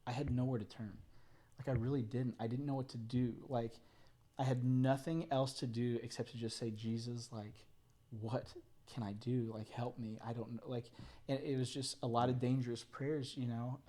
I had nowhere to turn. Like, I really didn't. I didn't know what to do. Like, I had nothing else to do except to just say, Jesus, like, what can I do? Like, help me. I don't know. Like, and it was just a lot of dangerous prayers, you know.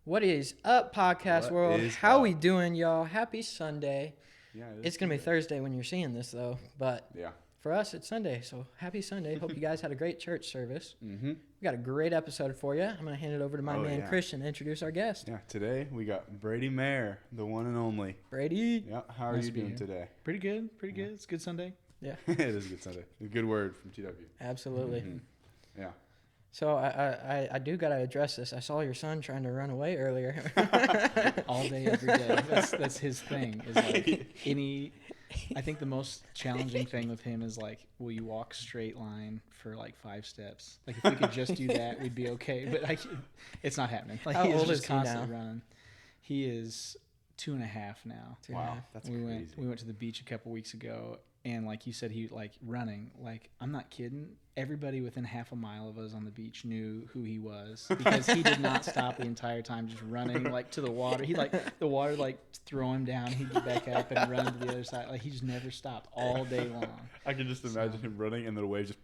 What is up, podcast What world? is How up? we doing, y'all? Happy Sunday. Yeah, It's going to be Thursday when you're seeing this, though. But Yeah. for us, it's Sunday. So happy Sunday. Hope you guys had a great church service. Mm-hmm. We got a great episode for you. I'm going to hand it over to my man, Christian, to introduce our guest. Yeah, today we got Brady Mayer, the one and only. Brady. Yeah, how are Nice you to be doing here. today? Pretty good. It's a good Sunday. Yeah, It is a good Sunday. A good word from TW. absolutely. Mhm. Yeah. So I do got to address this. I saw your son trying to run away earlier. All day, every day. That's his thing. Is like I think the most challenging thing with him is like, will you walk straight line for like 5 steps? Like, if we could just do that, we'd be okay. But it's not happening. Like, How he is old just is he now? constantly running. He is 2.5 now. Wow, that's we crazy. went to the beach a couple weeks ago, and like you said, he like running. Like, I'm not kidding. Everybody within half a mile of us on the beach knew who he was because he did not stop the entire time, just running like to the water. He like the water like throw him down. He'd get back up and run to the other side. Like, he just never stopped all day long. I can just imagine him running and the wave just.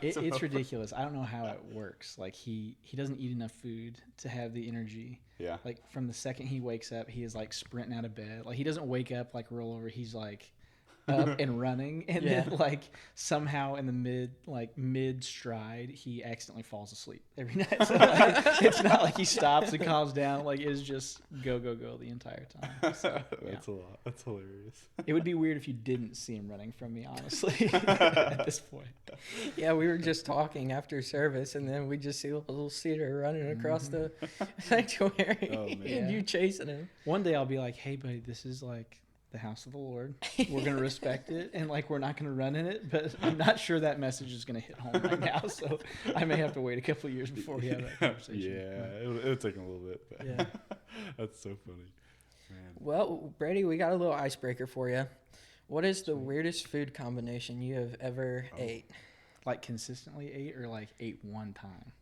It's ridiculous. I don't know how it works. Like, he doesn't eat enough food to have the energy. Yeah. Like, from the second he wakes up, he is like sprinting out of bed. Like, he doesn't wake up like roll over. He's like up and running, and then like somehow in the mid stride he accidentally falls asleep every night. So like, it's not like he stops and calms down. Like, it's just go the entire time. So, yeah. That's a lot. That's hilarious. It would be weird if you didn't see him running from me, honestly. At this point. Yeah, we were just talking after service, and then we just see a little cedar running across the sanctuary, Oh, man. and you chasing him. One day I'll be like, hey buddy, this is like the house of the Lord. We're going to respect it, and like, we're not going to run in it, but I'm not sure that message is going to hit home right now, so I may have to wait a couple of years before we have that conversation. Yeah, it'll take him a little bit. But Yeah. That's so funny. Man. Well, Brady, we got a little icebreaker for you. What is the weirdest food combination you have ever ate? Like, consistently ate, or like ate one time?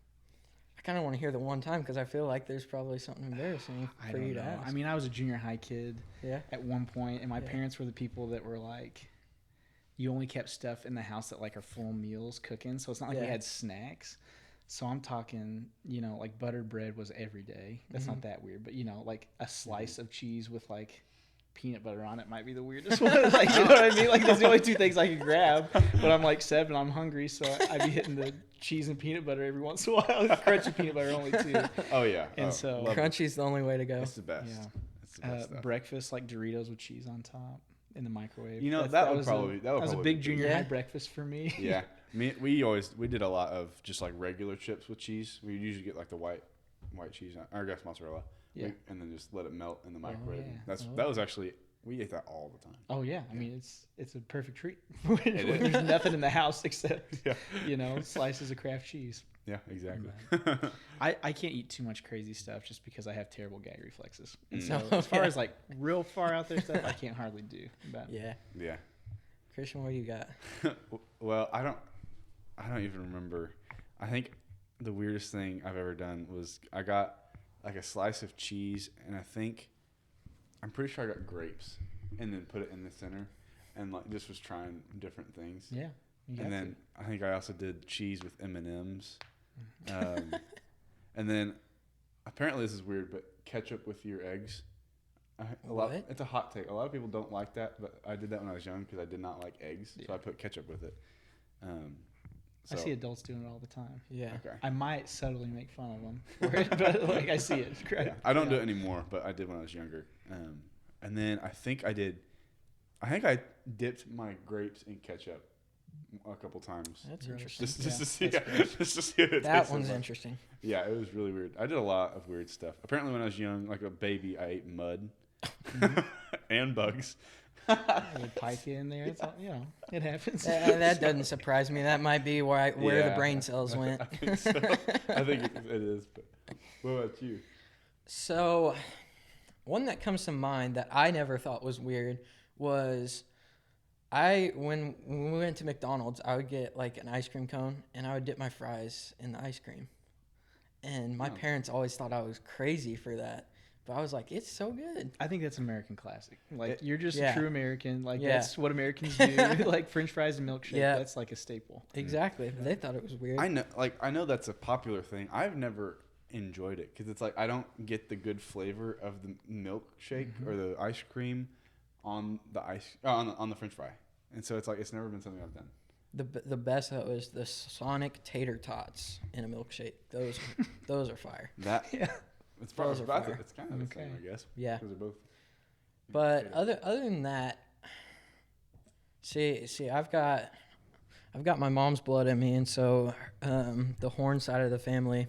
I kind of want to hear the one time because I feel like there's probably something embarrassing for you to ask. I mean, I was a junior high kid Yeah. at one point, and my Yeah. parents were the people that were like, you only kept stuff in the house that like are full meals cooking, so it's not like we Yeah. had snacks. So I'm talking, like buttered bread was every day. That's not that weird, but like a slice of cheese with like peanut butter on it might be the weirdest one. Like, you know what I mean? Like, that's the only 2 things I could grab. But I'm like 7, I'm hungry, so I'd be hitting the cheese and peanut butter every once in a while. Crunchy peanut butter only too. Oh yeah. And so love it. Crunchy's the only way to go. It's the best. Yeah. It's the best stuff. Breakfast, like Doritos with cheese on top in the microwave. That was would that was a probably big be- junior Yeah. high breakfast for me. Yeah, we did a lot of just like regular chips with cheese. We usually get like the white cheese, or I guess mozzarella. Yeah. And then just let it melt in the microwave. yeah. That was actually, we ate that all the time. Oh yeah, I mean, it's a perfect treat. When is. there's nothing in the house except Yeah. slices of Kraft cheese. Yeah, exactly. I can't eat too much crazy stuff just because I have terrible gag reflexes. And Mm. so Oh, as far yeah. as like real far out there stuff, I can't hardly do. But Yeah. Yeah. Christian, what do you got? Well, I don't even remember. I think the weirdest thing I've ever done was I got like a slice of cheese, and I'm pretty sure I got grapes, and then put it in the center, and like just was trying different things. yeah. you got And then I think I also did cheese with M&Ms. And then apparently this is weird, but ketchup with your eggs. What? It's a hot take. A lot of people don't like that, but I did that when I was young because I did not like eggs, so I put ketchup with it. I see adults doing it all the time. Yeah. Okay. I might subtly make fun of them for it, but like, I see it. Yeah, I don't do it anymore, but I did when I was younger. And then I think I dipped my grapes in ketchup a couple times. That's Gross. interesting. Just to see, that's gross. just to see what it That tasted one's like. interesting. Yeah, it was really weird. I did a lot of weird stuff. Apparently, when I was young, like a baby, I ate mud and bugs. You pipe it in there. It's all, it happens. That doesn't surprise me. That might be where the Yeah. brain cells went. I think so. I think it is. But what about you? So, one that comes to mind that I never thought was weird was when we went to McDonald's, I would get like an ice cream cone and I would dip my fries in the ice cream. And my parents always thought I was crazy for that. But I was like, it's so good. I think that's an American classic. Like, you're just Yeah. a true American. Like, Yeah. that's what Americans do. Like, French fries and milkshake. Yeah. That's like a staple. Exactly. But they thought it was weird. I know that's a popular thing. I've never enjoyed it because it's like I don't get the good flavor of the milkshake or the ice cream on the on the French fry, and so it's like it's never been something I've done. The best though is the Sonic tater tots in a milkshake. Those are fire. That Yeah. it's probably Those are fire. it's kind of the same, I guess. Yeah. Because they're both. But other than that, see, I've got my mom's blood in me, and so the Horn side of the family,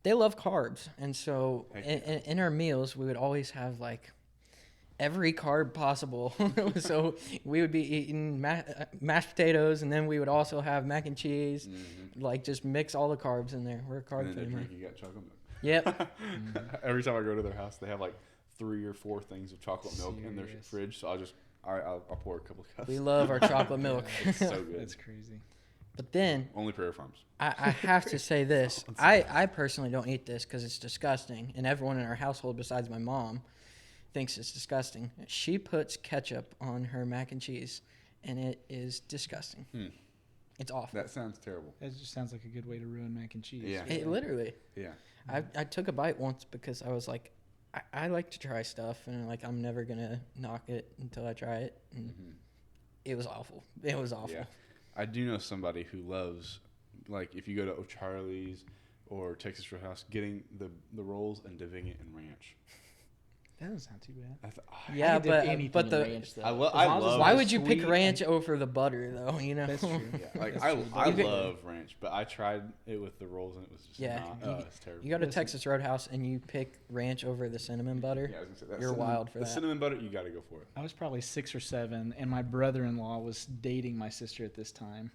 they love carbs, and so in our meals we would always have like every carb possible. So we would be eating mashed potatoes, and then we would also have mac and cheese, like just mix all the carbs in there. We're a carb And then family. you got chocolate milk. Yep. Every time I go to their house, they have like 3 or 4 things of chocolate milk in their Serious. fridge. So I'll pour a couple of cups. We love our chocolate milk. It's so good. That's crazy. But then Only Prairie Farms. I have to say this. I personally don't eat this because it's disgusting, and everyone in our household besides my mom thinks it's disgusting. She puts ketchup on her mac and cheese, and it is disgusting. It's awful. That sounds terrible. That just sounds like a good way to ruin mac and cheese. Yeah. It literally. Yeah. I took a bite once because I was like, I like to try stuff, and like I'm never gonna knock it until I try it. And it was awful. It was awful. Yeah. I do know somebody who loves, like, if you go to O'Charlie's or Texas Roadhouse, getting the rolls and dipping it in ranch. That doesn't sound too bad. Yeah, I could dip anything but in the ranch, though. I As long as it's love- why not would you pick sweet, ranch over the butter though? You know. That's true. Yeah, like That's I true. love ranch, but I tried it with the rolls and it was just it's terrible. You go to Texas Roadhouse and you pick ranch over the cinnamon butter. Yeah, I was gonna say, that You're wild for the that. cinnamon butter, you got to go for it. I was probably 6 or 7, and my brother-in-law was dating my sister at this time,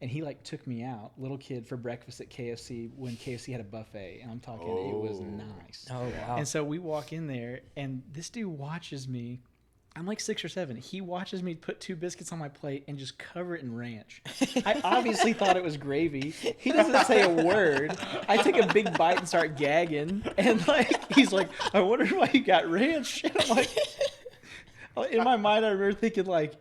and he like took me out, little kid, for breakfast at KFC when KFC had a buffet, and I'm talking it was nice. Oh wow. And so we walk in there, and this dude watches me. I'm like 6 or 7. He watches me put 2 biscuits on my plate and just cover it in ranch. I obviously thought it was gravy. He doesn't say a word. I take a big bite and start gagging. And like he's like, I wonder why you got ranch. And I'm like, in my mind, I remember thinking like,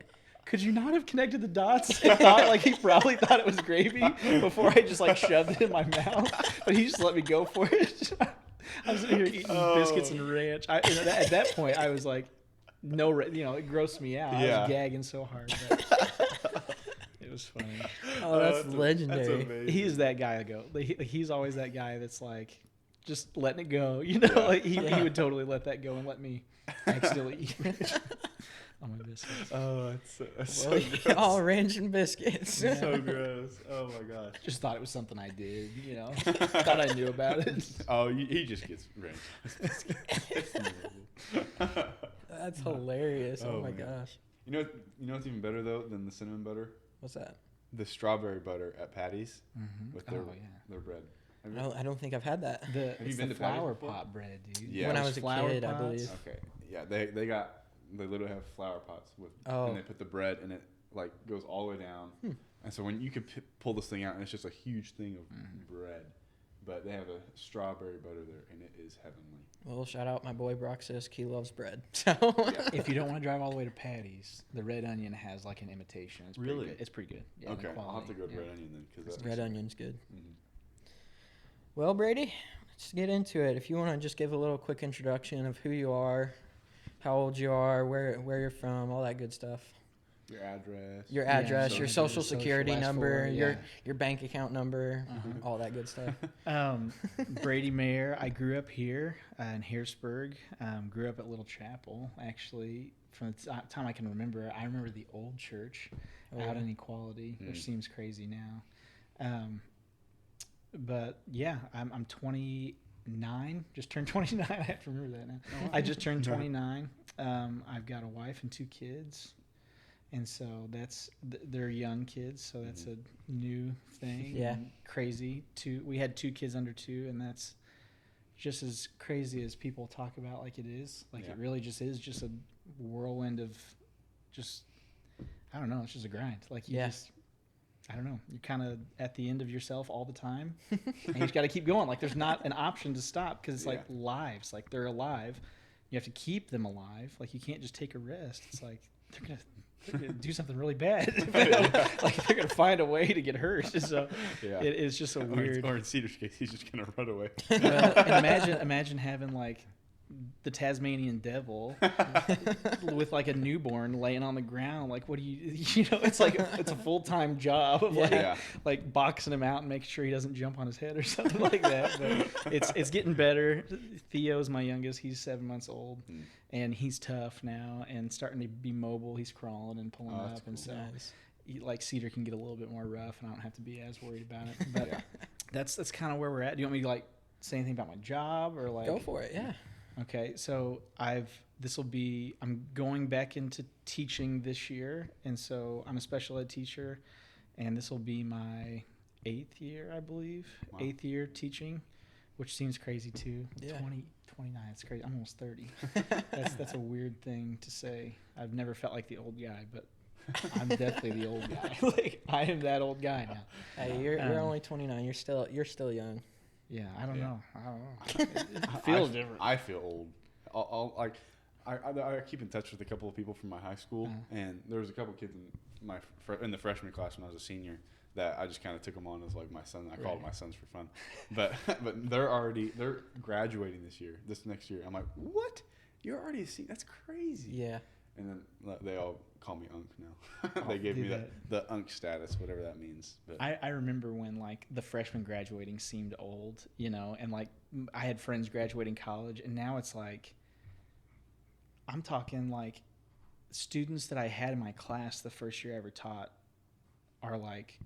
could you not have connected the dots and thought like he probably thought it was gravy before I just like shoved it in my mouth? But he just let me go for it. I was sitting here eating biscuits and ranch. At that point, I was like, it grossed me out. I Yeah. was gagging so hard. But it was funny. Oh, that's legendary. That's amazing. He is that guy. He's always that guy that's like, just letting it go. You know, like he would totally let that go and let me accidentally eat it on my biscuits. Oh, that's so Well, gross. all ranch and biscuits. So gross. Oh my gosh. Just thought it was something I did. You know, thought I knew about it. Oh, he just gets ranch. It's miserable. That's hilarious. Oh, Oh, my man. gosh. You know what's even better though than the cinnamon butter? What's that? The strawberry butter at Patty's with their Oh, yeah. their bread. Have you- I don't think I've had that. It's you been the to Patty's flour before? pot bread, dude. Yeah. When I Those was a flour kid, I pots. believe. Okay. Yeah, they literally have flower pots with, Oh. and they put the bread and it like goes all the way down. And so when you could pull this thing out, and it's just a huge thing of bread, but they have a strawberry butter there, and it is heavenly. Well, shout out my boy Broxis. He loves bread. So If you don't want to drive all the way to Patty's, the Red Onion has like an imitation. It's pretty Really? good. It's pretty good. Yeah, the Okay, I'll have to quality, go to yeah. Red Onion then because that's red onion's good. Mhm. Well, Brady, let's get into it. If you want to just give a little quick introduction of who you are, how old you are, where you're from, all that good stuff. Your address. Your Yeah, address, so your your social social security last number, four, your yeah. your bank account number, Uh-huh. all that good stuff. Brady Mayer. I grew up here in Harrisburg. Grew up at Little Chapel, actually. From the time I can remember, I remember the old church Oh, out yeah. in Equality, which Mm. seems crazy now. But yeah, I'm 29. Just turned 29. I have to remember that now. I just turned 29. I've got a wife and 2 kids. And so they're young kids, so that's a new thing. Yeah. And crazy. We had 2 kids under 2, and that's just as crazy as people talk about like it is. Like Yeah. it really just is just a whirlwind of just, I don't know, it's just a grind. Like you just, I don't know, you're kind of at the end of yourself all the time, and you just got to keep going. Like there's not an option to stop because it's like lives, like they're alive. You have to keep them alive. Like you can't just take a rest. It's like they're gonna do something really bad. Like they're gonna find a way to get hurt. So it's just a weird. Or in Cedar's case, he's just gonna run away. And imagine having like the Tasmanian devil with like a newborn laying on the ground. Like, what do you know, it's like it's a full-time job of like boxing him out and making sure he doesn't jump on his head or something like that. But it's getting better. Theo's my youngest. He's 7 months old and he's tough now and starting to be mobile. He's crawling and pulling up. Cool. And so like Cedar can get a little bit more rough and I don't have to be as worried about it. But that's kind of where we're at. Do you want me to like say anything about my job or like? Go for it. Yeah. Okay, so I'm going back into teaching this year, and so I'm a special ed teacher, and this will be my 8th year, I believe. Wow. 8th year teaching, which seems crazy too. Yeah. 29, it's crazy. I'm almost 30. That's a weird thing to say. I've never felt like the old guy, but I'm definitely the old guy. Like I am that old guy now. Hey, you're only 29. You're still young. Yeah, I don't know. It feels different. I feel old. I keep in touch with a couple of people from my high school, and there was a couple of kids in the freshman class when I was a senior that I just kind of took them on as like my son. I called them my sons for fun, but they're graduating this next year. I'm like, what? You're already a senior? That's crazy. Yeah. And then they all call me Unc now. They gave me the Unc status, whatever that means. But I remember when like the freshmen graduating seemed old, you know, and like I had friends graduating college, and now it's like I'm talking like students that I had in my class the first year I ever taught are like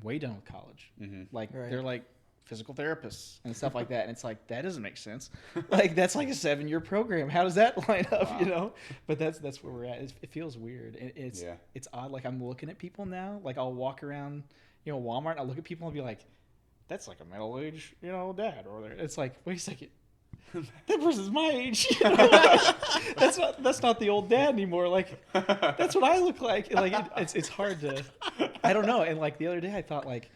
way done with college. Mm-hmm. Like they're like physical therapists and stuff like that, and it's like that doesn't make sense. Like that's like a 7-year program. How does that line up? Wow. You know, but that's where we're at. It feels weird. It's odd. Like I'm looking at people now. Like I'll walk around, you know, Walmart, and I'll look at people and be like, that's like a middle-aged, you know, dad over there. It's like, wait a second, that person's my age. You know? that's not the old dad anymore. Like that's what I look like. Like it's hard to, I don't know. And like the other day I thought like,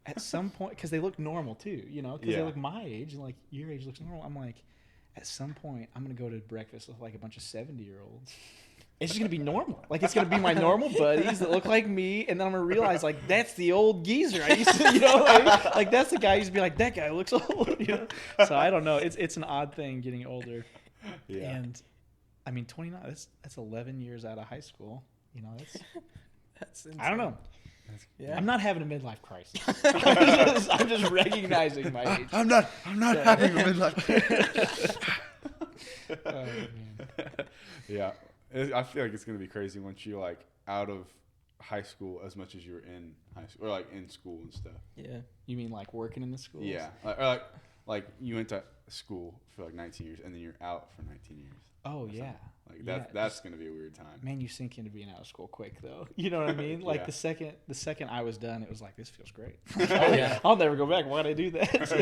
at some point, because they look normal too, you know, because they look my age and like your age looks normal. I'm like, at some point, I'm gonna go to breakfast with like a bunch of 70-year-olds. It's just gonna be normal. Like it's gonna be my normal buddies that look like me, and then I'm gonna realize like that's the old geezer I used to, you know, like that's the guy I used to be like that guy looks old, you know. So I don't know. It's an odd thing getting older. Yeah. And I mean, 29. That's 11 years out of high school. You know, that's insane. I don't know. Yeah. I'm not having a midlife crisis. I'm just recognizing my age. I'm not having a midlife crisis. Oh, man. Yeah. I feel like it's going to be crazy once you're like out of high school as much as you were in high school or like in school and stuff. Yeah. You mean like working in the schools? Yeah. Or like you went to school for like 19 years and then you're out for 19 years. Oh yeah. Like that's going to be a weird time. Man, you sink into being out of school quick though. You know what I mean? Like the second I was done, it was like this feels great. I'll never go back. Why'd I do that? So,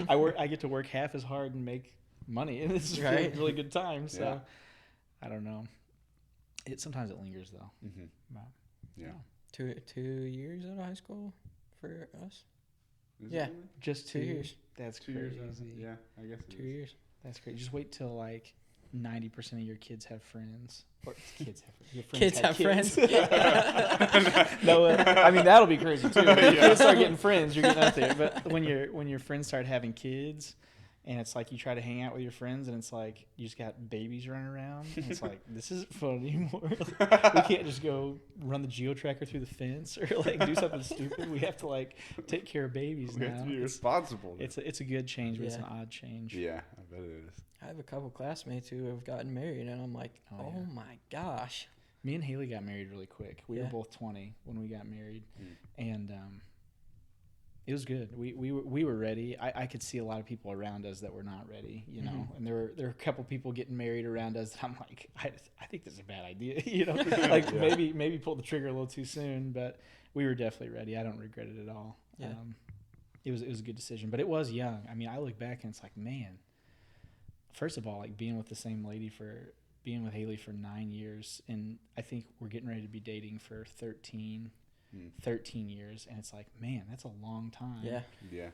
I get to work half as hard and make money, and this is a really good time. So I don't know. Sometimes it lingers though. Mm-hmm. But, yeah. 2 years out of high school for us. Is it really? Just 2 years. That's 2 crazy. years. Yeah, I guess. 2 years. That's crazy. Just wait till like 90% of your kids have friends. Or kids have friends. Kids have friends. No, I mean that'll be crazy too. When kids start getting friends, you're getting out there. But when your friends start having kids, and it's like you try to hang out with your friends, and it's like you just got babies running around, and it's like this isn't fun anymore. We can't just go run the geo-tracker through the fence or like do something stupid. We have to like take care of babies now. We have to be responsible. It's a good change, but it's an odd change. Yeah, I bet it is. I have a couple classmates who have gotten married, and I'm like, oh my gosh. Me and Haley got married really quick. We were both 20 when we got married, and it was good. We were ready. I could see a lot of people around us that were not ready, you know. And there were a couple people getting married around us that I'm like, I think this is a bad idea, you know. Like maybe pulled the trigger a little too soon, but we were definitely ready. I don't regret it at all. Yeah. It was a good decision, but it was young. I mean, I look back and it's like, man. First of all, like being with the same lady for being with Haley for 9 years, and I think we're getting ready to be dating for 13 years, and it's like, man, that's a long time. Yeah.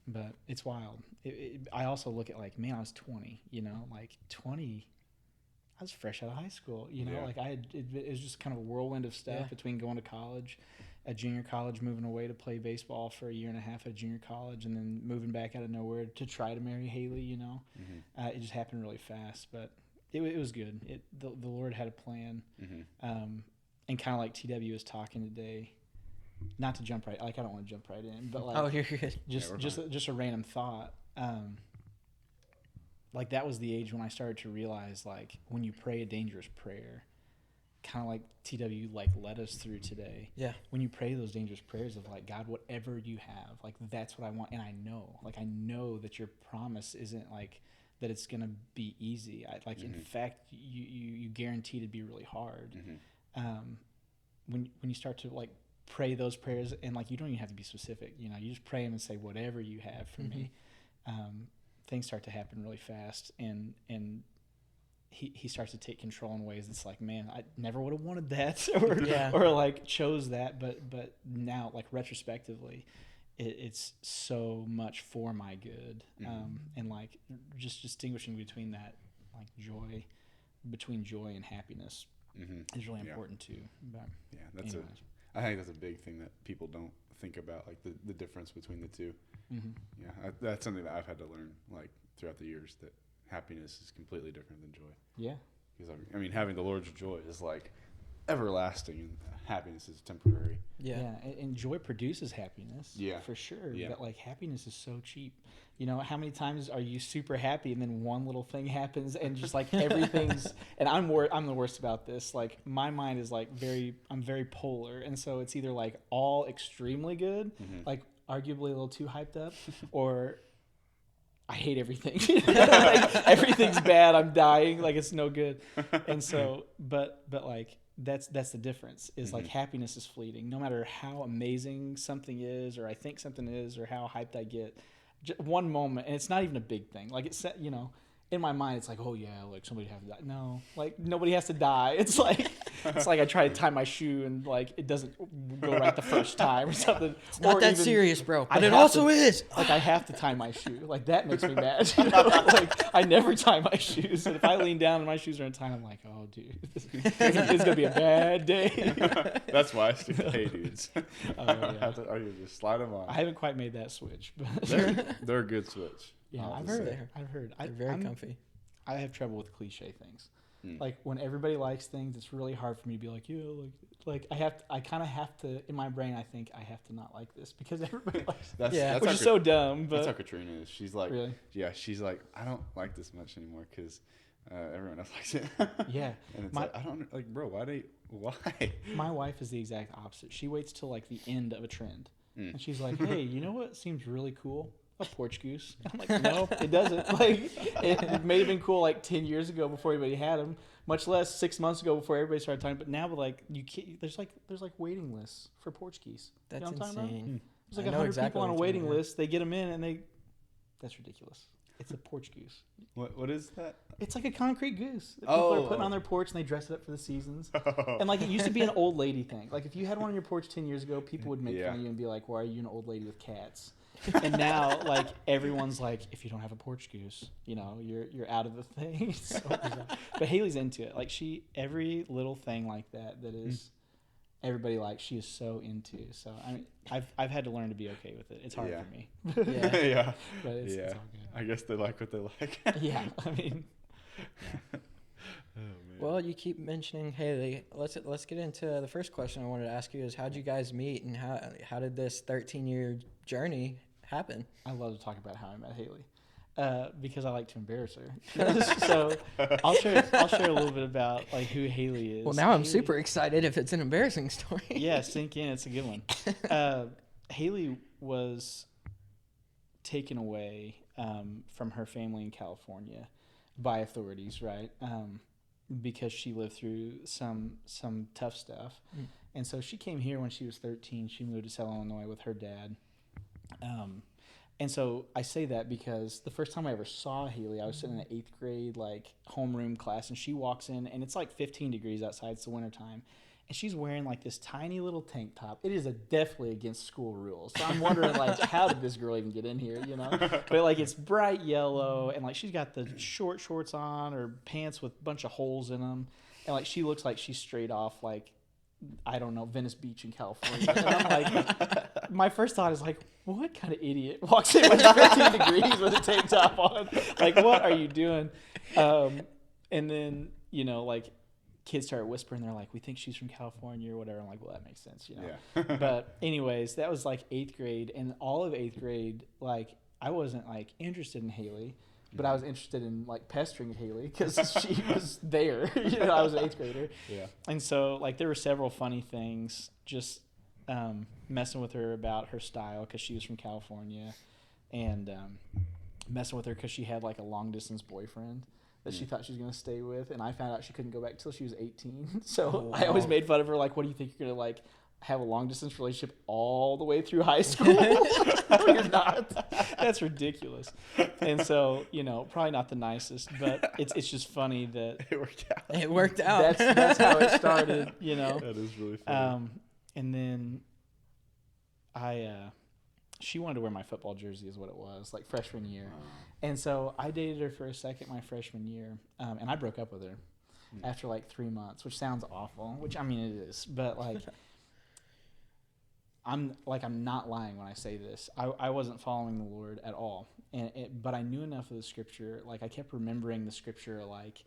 But it's wild. I also look at like, man, I was 20, like 20, I was fresh out of high school, like it was just kind of a whirlwind of stuff between going to college, at junior college, moving away to play baseball for a year and a half at junior college, and then moving back out of nowhere to try to marry Haley, It just happened really fast, but it was good. The Lord had a plan. And kind of like TW was talking today, not to jump right, like I don't want to jump right in, but like, you're good. Just a random thought. Like that was the age when I started to realize, like, when you pray a dangerous prayer, kind of like TW like led us through today. Yeah. When you pray those dangerous prayers of like, God, whatever you have, like that's what I want, and I know that your promise isn't like that it's gonna be easy. In fact, you guaranteed it'd be really hard. When you start to like pray those prayers, and like you don't even have to be specific, you just pray them and say, whatever you have for me. Things start to happen really fast, and he starts to take control in ways that's like, man, I never would have wanted that or like chose that, but now, like, retrospectively, it's so much for my good. And like just distinguishing between that, like between joy and happiness is really important too. But I think that's a big thing that people don't think about, like the difference between the two. That's something that I've had to learn, like, throughout the years, that happiness is completely different than joy. Because I mean, having the Lord's joy is like everlasting, and happiness is temporary. And joy produces happiness, for sure. But like, happiness is so cheap. How many times are you super happy and then one little thing happens and just like everything's and I'm the worst about this. Like, my mind is like I'm very polar, and so it's either like all extremely good, like arguably a little too hyped up, or I hate everything. Like, everything's bad. I'm dying. Like, it's no good. And so, but like, that's the difference, is like, happiness is fleeting. No matter how amazing something is, or I think something is, or how hyped I get, just one moment, and it's not even a big thing. Like, it's, in my mind, it's like, oh yeah, like somebody has to die. No, like, nobody has to die. It's like I try to tie my shoe and like it doesn't go right the first time or something. It's not that serious, bro. But it also is. Like, I have to tie my shoe. Like, that makes me mad. Like, I never tie my shoes, and if I lean down and my shoes are untied, I'm like, oh dude, it's gonna be a bad day. That's why I stick to hey dudes. You just slide them on. I haven't quite made that switch, but they're a good switch. Yeah, I've heard. They're very comfy. I have trouble with cliche things. Like, when everybody likes things, it's really hard for me to be like, like I kind of have to, in my brain, I think I have to not like this because everybody likes it. Which is so dumb. But that's how Katrina is. She's like, really? Yeah, she's like, I don't like this much anymore because everyone else likes it. Yeah. And it's like, I don't, like, bro, why? My wife is the exact opposite. She waits till like the end of a trend. And she's like, hey, you know what seems really cool? A porch goose. I'm like, no, it doesn't. Like, it may have been cool like 10 years ago before anybody had them, much less 6 months ago before everybody started talking. But now, like, you can't, there's like waiting lists for porch geese. That's you know what I'm talking insane. about? There's like 100 people on a waiting list. They get them in, and that's ridiculous. It's a porch goose. What is that? It's like a concrete goose that people are putting on their porch, and they dress it up for the seasons. And like, it used to be an old lady thing. Like, if you had one on your porch 10 years ago, people would make fun of you and be like, why are you an old lady with cats? And now, like, everyone's like, if you don't have a porch goose, you're out of the thing. So but Haley's into it. Like, every little thing like that is everybody likes, she is so into. So I mean, I've had to learn to be okay with it. It's hard for me. But it's all good. I guess they like what they like. Yeah, I mean. Oh, man. Well, you keep mentioning Haley. Let's get into the first question I wanted to ask you is, how'd you guys meet, and how did this 13-year journey happen? I love to talk about how I met Haley, because I like to embarrass her. So I'll share a little bit about like who Haley is. Well, now I'm super excited if it's an embarrassing story. Yeah, sink in. It's a good one. Haley was taken away from her family in California by authorities, right? Because she lived through some tough stuff. And so she came here when she was 13. She moved to South Illinois with her dad. And so I say that because the first time I ever saw Haley, I was sitting in an 8th grade like homeroom class, and she walks in, and it's like 15 degrees outside. It's the wintertime. And she's wearing like this tiny little tank top. It is definitely against school rules. So I'm wondering like, how did this girl even get in here, you know? But like it's bright yellow, and like she's got the short shorts on, or pants with a bunch of holes in them. And like she looks like she's straight off like, I don't know, Venice Beach in California. And I'm like, my first thought is like, what kind of idiot walks in with 15 degrees with a tank top on? Like, what are you doing? And then, you know, like, kids start whispering. They're like, we think she's from California or whatever. I'm like, well, that makes sense, you know? Yeah. But anyways, that was like 8th grade. And all of 8th grade, like, I wasn't like interested in Haley, but I was interested in like pestering Haley because she was there. You know, I was an 8th grader. Yeah. And so like there were several funny things just messing with her about her style because she was from California, and messing with her because she had like a long distance boyfriend that she thought she was going to stay with, and I found out she couldn't go back till she was 18. So I always made fun of her, like, what do you think you're going to like have a long distance relationship all the way through high school? No, you're not. That's ridiculous. And so, you know, probably not the nicest, but it's just funny that It worked out. It worked out. that's how it started, you know. That is really funny. And then she wanted to wear my football jersey is what it was, like freshman year. And so I dated her for a second my freshman year, and I broke up with her after like 3 months, which sounds awful, which I mean it is, but like I'm not lying when I say this. I wasn't following the Lord at all, but I knew enough of the scripture. Like I kept remembering the scripture, like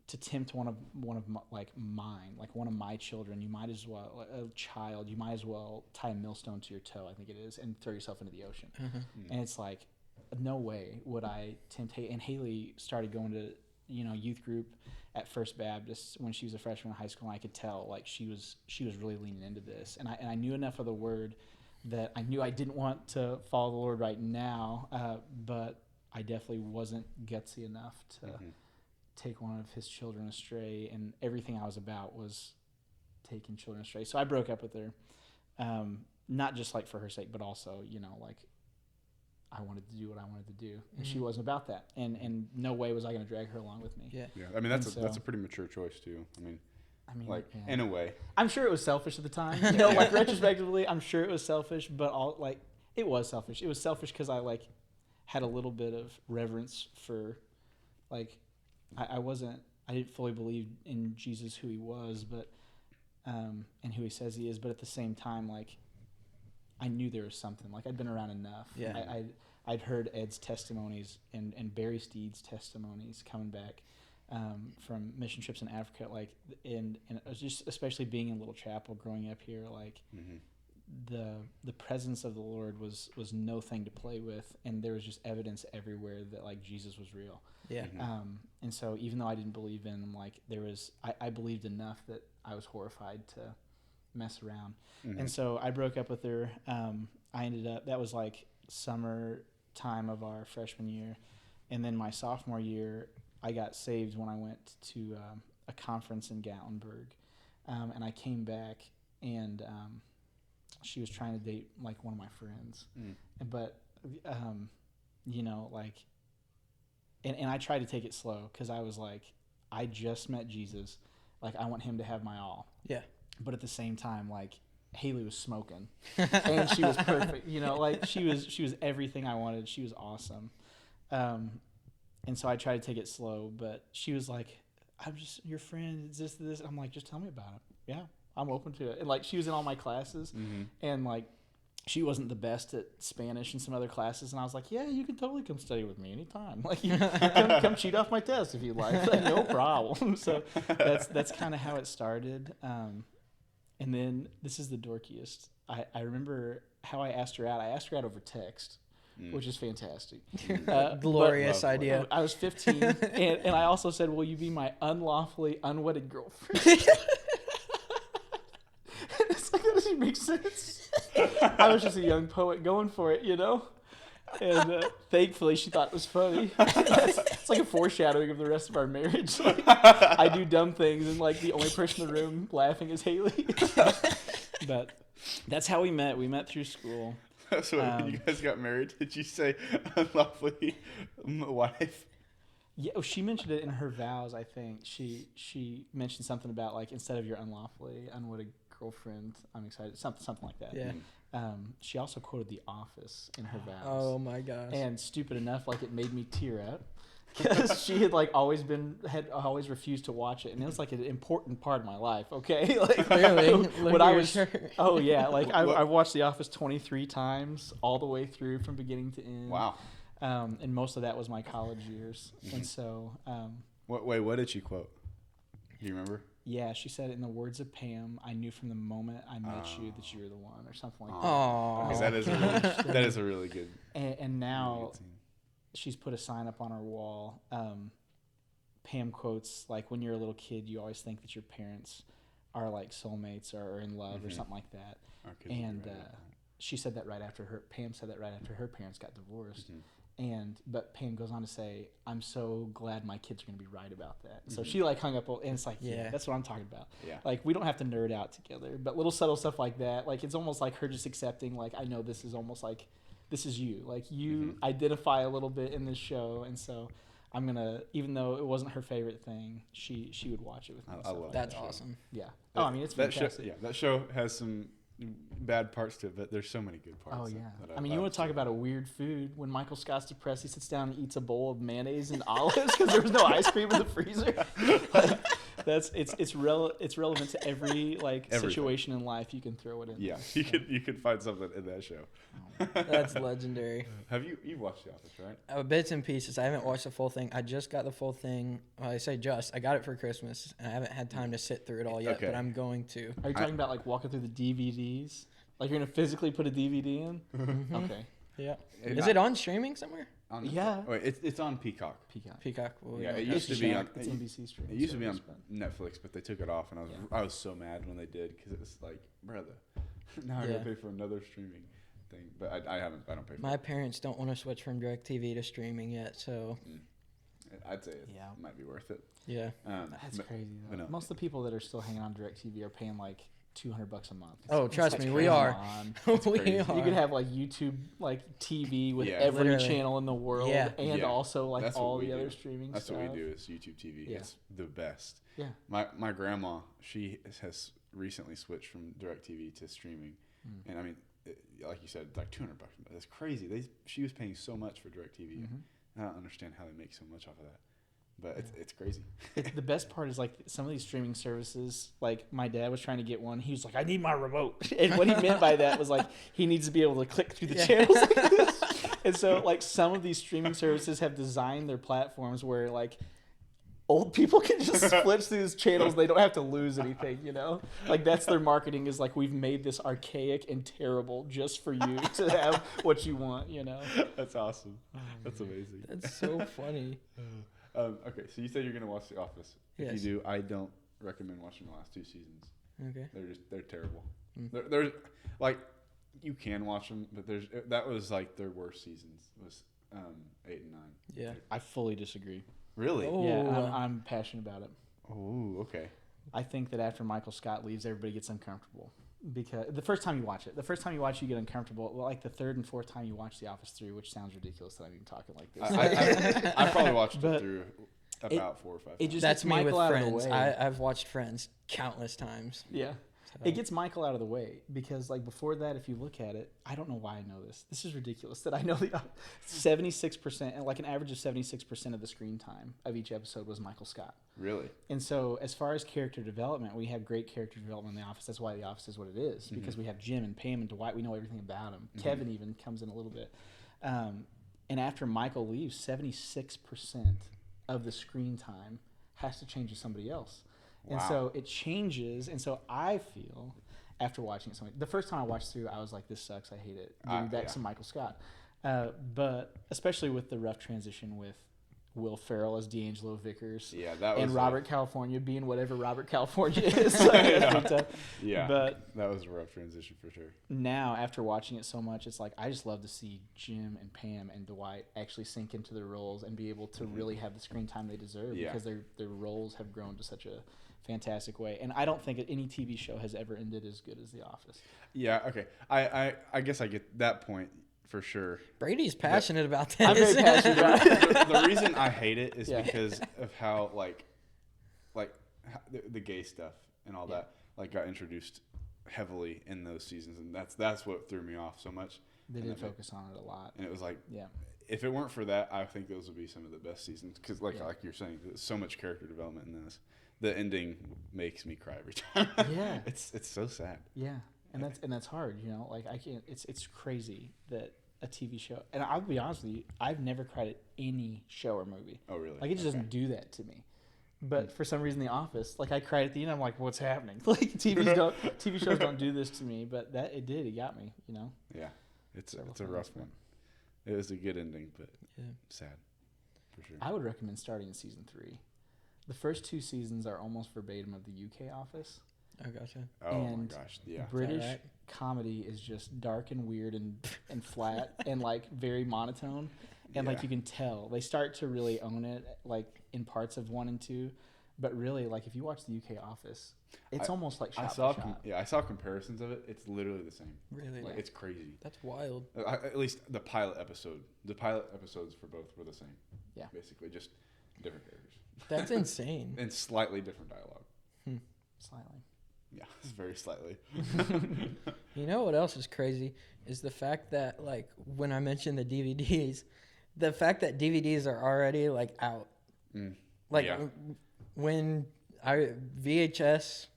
to tempt one of my, like mine, like one of my children. You might as well, like a child. You might as well tie a millstone to your toe, I think it is, and throw yourself into the ocean. And it's like, no way would I tempt Haley. And Haley started going to, you know, youth group at First Baptist when she was a freshman in high school, and I could tell like she was really leaning into this, and I knew enough of the word that I knew I didn't want to follow the Lord right now, but I definitely wasn't gutsy enough to take one of his children astray, and everything I was about was taking children astray. So I broke up with her, not just like for her sake, but also, you know, like I wanted to do what I wanted to do, and she wasn't about that. And no way was I going to drag her along with me. Yeah. Yeah. I mean, that's a pretty mature choice too. I mean, like yeah. in a way. I'm sure it was selfish at the time. You know, like retrospectively, I'm sure it was selfish, but it was selfish. It was selfish because I like had a little bit of reverence for, like, I didn't fully believe in Jesus, who he was, but and who he says he is, but at the same time, like, I knew there was something. Like, I'd been around enough. Yeah. I'd heard Ed's testimonies and Barry Steed's testimonies coming back from mission trips in Africa, like, and it was just especially being in Little Chapel, growing up here, like, the presence of the Lord was no thing to play with, and there was just evidence everywhere that like Jesus was real. Yeah. And so even though I didn't believe in him, like I believed enough that I was horrified to mess around. And so I broke up with her. I ended up, that was like summer time of our freshman year, and then my sophomore year I got saved when I went to a conference in Gatlinburg, and I came back, and she was trying to date like one of my friends, but you know, like, and I tried to take it slow because I was like, I just met Jesus, like I want him to have my all. Yeah. But at the same time, like, Haley was smoking, and she was perfect. You know, like she was everything I wanted. She was awesome, and so I tried to take it slow. But she was like, "I'm just your friend. It's this." I'm like, "Just tell me about it." Yeah, I'm open to it. And like, she was in all my classes, and like, she wasn't the best at Spanish and some other classes, and I was like, "Yeah, you can totally come study with me anytime. Like, come cheat off my test if you like. Like, no problem." So that's kind of how it started. And then this is the dorkiest. I remember how I asked her out. I asked her out over text, which is fantastic. Glorious idea. I was 15, and I also said, "Will you be my unlawfully unwedded girlfriend?" It's like, that doesn't make sense. I was just a young poet going for it, you know? And thankfully, she thought it was funny. It's like a foreshadowing of the rest of our marriage. Like, I do dumb things, and like the only person in the room laughing is Haley. But that's how we met. We met through school. So when you guys got married, did you say unlawfully wife? Yeah, oh, she mentioned it in her vows. I think she mentioned something about like instead of your unlawfully unwedded girlfriend, I'm excited, something like that. Yeah. She also quoted The Office in her vows. Oh my gosh. And stupid enough, like it made me tear up because she had like always refused to watch it, and it was like an important part of my life. Okay, like Clearly, when I was, shirt. oh yeah, like I watched The Office 23 times all the way through from beginning to end. Wow. And most of that was my college years, and so. What did she quote? Do you remember? Yeah, she said, in the words of Pam, I knew from the moment I met you that you were the one, or something like that. Oh, Okay, that is a really good. And now really good scene. she's put a sign up on her wall. Pam quotes, like, when you're a little kid, you always think that your parents are like soulmates or in love or something like that. And she said that right after Pam said that right after her parents got divorced. But Pam goes on to say, I'm so glad my kids are going to be right about that. So she like hung up, and it's like, yeah, that's what I'm talking about. Yeah. Like, we don't have to nerd out together, but little subtle stuff like that, like, it's almost like her just accepting, like, I know this is almost like, this is you. Like, you identify a little bit in this show, and so I'm going to, even though it wasn't her favorite thing, she would watch it with me. I love that's that awesome. Yeah. I mean, it's fantastic. That show has some bad parts to it, but there's so many good parts. Oh yeah. I mean, you want to talk about a weird food? When Michael Scott's depressed, he sits down and eats a bowl of mayonnaise and olives because there was no ice cream in the freezer. Like, it's relevant to every Everything. situation in life. You can throw it in. Yeah, there. you could find something in that show. That's legendary. Have you've watched The Office, right? Bits and pieces. I haven't watched the full thing. I just got the full thing. Well, I say just. I got it for Christmas. And I haven't had time to sit through it all yet, Okay. but I'm going to. Are you talking about like walking through the DVDs? Like you're gonna physically put a DVD in? Okay. Yeah. Is it on streaming somewhere? Yeah. Wait, it's on Peacock. Peacock. Well, Yeah, okay. it used to be on. It's NBC streaming. It used to be on service, but- Netflix, but they took it off, and I was so mad when they did because it was like, brother, now I gotta pay for another streaming thing. But I don't pay for My it. parents don't want to switch from DirecTV to streaming yet, so I'd say it Yeah. might be worth it. yeah. That's crazy. Though. no. Most of the people that are still hanging on DirecTV are paying like $200 a month. Oh, trust me, we come are. on. we crazy. are. You could have like YouTube, like TV with Yeah. every Literally. channel in the world, Yeah. and Yeah. also like That's what all we the other do. streaming That's stuff. what we do is YouTube TV. Yeah. It's the best. Yeah. My grandma, she has recently switched from DirecTV to streaming, and I mean, like you said, it's like $200. That's crazy. She was paying so much for DirecTV. I don't understand how they make so much off of that, but it's crazy. The best part is like some of these streaming services. Like my dad was trying to get one. He was like, "I need my remote," and what he meant by that was like he needs to be able to click through the channels like this. And so like some of these streaming services have designed their platforms where like old people can just flip through these channels. They don't have to lose anything, you know? Like that's their marketing is like, we've made this archaic and terrible just for you to have what you want, you know? That's awesome. That's amazing. That's so funny. Okay, so you said you're gonna watch The Office. If Yes. you do, I don't recommend watching the last 2 seasons. Okay. They're terrible. There's like you can watch them, but that was like their worst seasons was 8 and 9. Yeah. I fully disagree. Really? Oh. Yeah, I'm passionate about it. Oh, okay. I think that after Michael Scott leaves, everybody gets uncomfortable. Because the first time you watch it, you get uncomfortable. Well, like the third and fourth time you watch The Office through, which sounds ridiculous that I'm even talking like this. I probably watched But it through about 4 or 5 it times. just That's gets me Michael with out of the Friends. way. I've watched Friends countless times. Yeah. So. It gets Michael out of the way because, like, before that, if you look at it, I don't know why I know this. This is ridiculous that I know the 76%, and like an average of 76% of the screen time of each episode was Michael Scott. Really? And so, as far as character development, we have great character development in The Office. That's why The Office is what it is, because we have Jim and Pam and Dwight. We know everything about them. Kevin even comes in a little bit. And after Michael leaves, 76% of the screen time has to change to somebody else. And Wow. so it changes. And so I feel, after watching it, the first time I watched through, I was like, this sucks. I hate it. Give me back yeah. some Michael Scott. But especially with the rough transition with Will Ferrell as D'Angelo Vickers. Yeah, that was And like- Robert California being whatever Robert California is. Like, it's pretty tough. Yeah, But that was a rough transition for sure. now, after watching it so much, it's like I just love to see Jim and Pam and Dwight actually sink into their roles and be able to really have the screen time they deserve Yeah. because their roles have grown to such a fantastic way. And I don't think any TV show has ever ended as good as The Office. Yeah, okay. I guess I get that point for sure. Brady's passionate about this. I'm very passionate about it. The reason I hate it is Yeah. because of how how the gay stuff and all that got introduced heavily in those seasons, and that's what threw me off so much. They And did it- focus on it a lot. And it was like, Yeah. if it weren't for that, I think those would be some of the best seasons because, like Yeah. you're saying, there's so much character development in this. The ending makes me cry every time. Yeah. it's so sad. Yeah, and that's hard, you know. Like I can't. It's crazy that a TV show. And I'll be honest with you, I've never cried at any show or movie. Oh, really? Like it just doesn't do that to me. But for some reason, The Office, like I cried at the end. I'm like, what's happening? Like TV shows don't do this to me, but that it did. It got me, you know. Yeah, it's Several a times, rough but- one. It was a good ending, but Yeah. sad for sure. I would recommend starting in season 3. The first 2 seasons are almost verbatim of the UK Office. I gotcha. Oh and my gosh, yeah. British right? comedy is just dark and weird and flat and like very monotone. And like Yeah. you can tell they start to really own it like in parts of 1 and 2. But really, like if you watch the UK Office, it's almost like shot by shot. I saw comparisons of it. It's literally the same. Really? Like it's crazy. That's wild. At least the pilot episodes for both were the same. Yeah. Basically, just different characters That's insane. and slightly different dialogue. Slightly. Yeah, it's very slightly. You know what else is crazy is the fact that like when I mentioned the DVDs, the fact that DVDs are already like out. Like Yeah. when I VHS,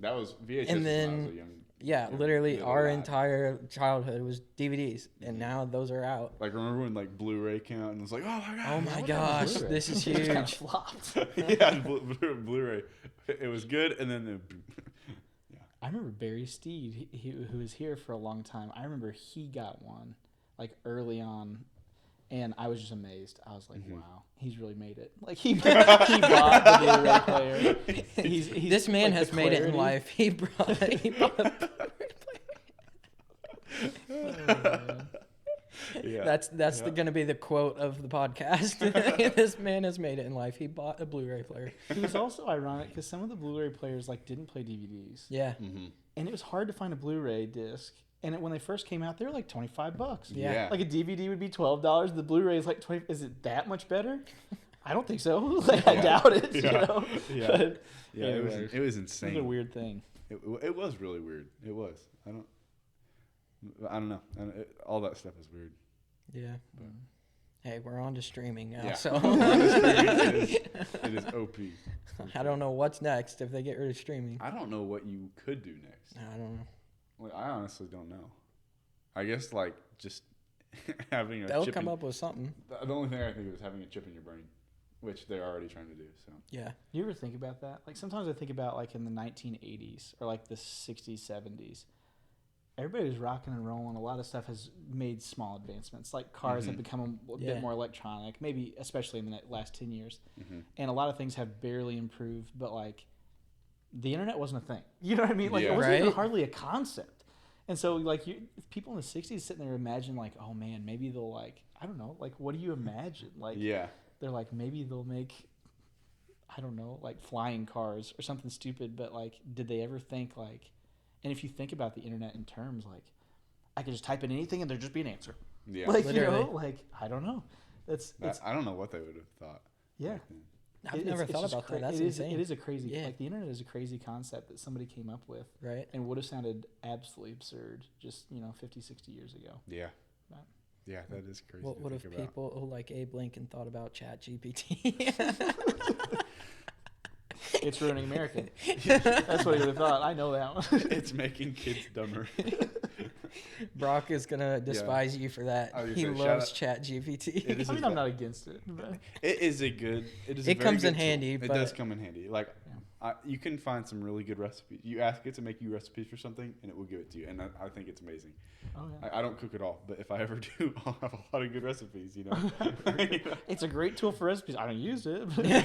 That was VHS And when I then- was a young. yeah, Yeah, literally little our lad. entire childhood was DVDs, and now those are out. Like remember when like Blu-ray came out and it was like, oh my god. Oh my What gosh, Blu-ray? this is It just kind of huge. flopped. Yeah, Blu-ray. It was good, and then I remember Barry Steed, who was here for a long time. I remember he got one like early on, and I was just amazed. I was like, wow, he's really made it. Like he bought the Blu-ray player. He's This man like, has the made it in clarity. life. He bought a yeah. That's gonna be the quote of the podcast. This man has made it in life. He bought a Blu-ray player. It was also ironic because some of the Blu-ray players like didn't play DVDs, Yeah, and it was hard to find a Blu-ray disc. And when they first came out, they were like $25. Yeah. Like a DVD would be $12. The Blu-ray is like 20. Is it that much better? I don't think so. Like I doubt it. You know. Yeah. But Yeah, anyways, it was it was insane. a weird thing. It was really weird. It was. I don't know. All that stuff is weird. yeah. Hey, we're on to streaming now, Yeah. so It is OP. I don't know what's next if they get rid of streaming. I don't know what you could do next. I don't know. Like, I honestly don't know. I guess like just having a They'll chip come in, up with something. The only thing I think of is having a chip in your brain, which they're already trying to do. So Yeah. You ever think about that? Like sometimes I think about like in the 1980s or like the 60s, 70s. Everybody was rocking and rolling. A lot of stuff has made small advancements. Like cars have become a Yeah. bit more electronic, maybe especially in the last 10 years. Mm-hmm. And a lot of things have barely improved, but like the internet wasn't a thing. You know what I mean? Like Yeah. it wasn't even Right. hardly a concept. And so like people in the 60s sitting there imagine like, oh man, maybe they'll like, I don't know, like what do you imagine? Like yeah, they're like, maybe they'll make, I don't know, like flying cars or something stupid. But like, did they ever think like, and if you think about the internet in terms like, I could just type in anything and there'd just be an answer. yeah. Like, Literally. you know, like, I don't know. It's I don't know what they would have thought. yeah. back then. I've never thought just about that. That's it is, insane. It is a crazy, Yeah. like the internet is a crazy concept that somebody came up with Right. and would have sounded absolutely absurd just, 50, 60 years ago. Yeah, Right. yeah, that is crazy. What to would have think about. people like Abe Lincoln thought about ChatGPT? It's ruining America. That's what he would have thought. I know that one. It's making kids dumber. Brock is gonna despise you for that. I was He gonna say, loves shout ChatGPT. It is I a mean, I'm va- not against it. But It is a good. It is. It a very comes good in tool. handy, It but- does come in handy. Like You can find some really good recipes. You ask it to make you recipes for something, and it will give it to you. And I think it's amazing. Oh, yeah. I don't cook at all, but if I ever do, I'll have a lot of good recipes. It's a great tool for recipes. I don't use it. Yeah.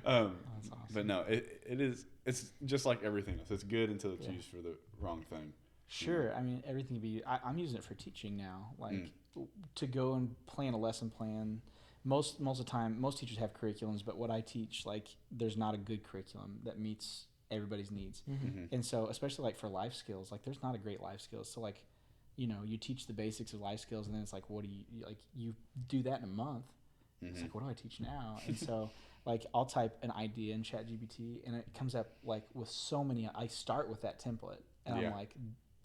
That's awesome. But no, it is. It's just like everything else. It's good until it's used for the wrong thing. Sure. I mean, everything can be. I'm using it for teaching now. Like to go and plan a lesson plan. Most of the time, most teachers have curriculums, but what I teach, like, there's not a good curriculum that meets everybody's needs. And so, especially like for life skills, like there's not a great life skills. So like, you teach the basics of life skills, and then it's like, what do you do that in a month? It's like, what do I teach now? And so, like, I'll type an idea in ChatGPT, and it comes up like with so many. I start with that template, and I'm like,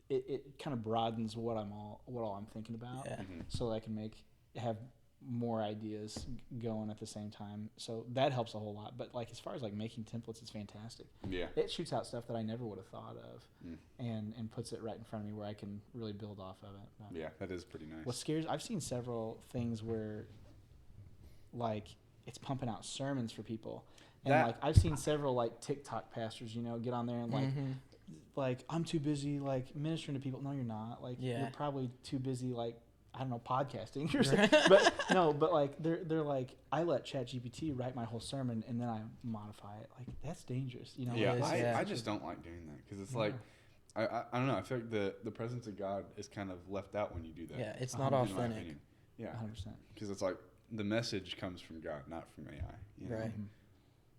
it kind of broadens what all I'm thinking about, so that I can have more ideas going at the same time. So that helps a whole lot. But like, as far as like making templates, it's fantastic. Yeah, it shoots out stuff that I never would have thought of, and puts it right in front of me where I can really build off of it. But yeah, that is pretty nice. What scares, I've seen several things where like it's pumping out sermons for people, and like I've seen several like TikTok pastors, get on there and like I'm too busy like ministering to people. No, you're not. Like you're probably too busy like, I don't know, podcasting or something. but like they're like, I let ChatGPT write my whole sermon and then I modify it. Like, that's dangerous, Yeah, I just don't like doing that because it's like, I don't know. I feel like the presence of God is kind of left out when you do that. Yeah, it's not authentic. Yeah, 100%. Because it's like the message comes from God, not from AI. Right.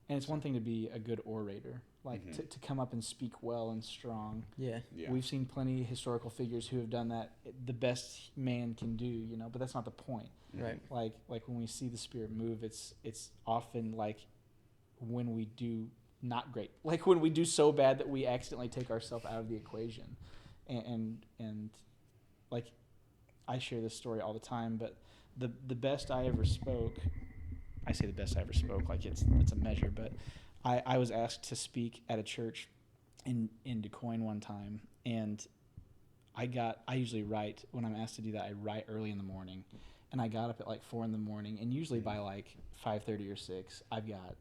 And it's one thing to be a good orator, like to come up and speak well and strong. Yeah. We've seen plenty of historical figures who have done that the best man can do, but that's not the point. Right. Like when we see the Spirit move, it's often like when we do not great, like when we do so bad that we accidentally take ourselves out of the equation. And like, I share this story all the time, but the best I ever spoke, I say the best I ever spoke like it's a measure, but I was asked to speak at a church in Du Quoin one time, and I usually write, when I'm asked to do that, I write early in the morning, and I got up at like 4 a.m, and usually by like 5:30 or 6, I've got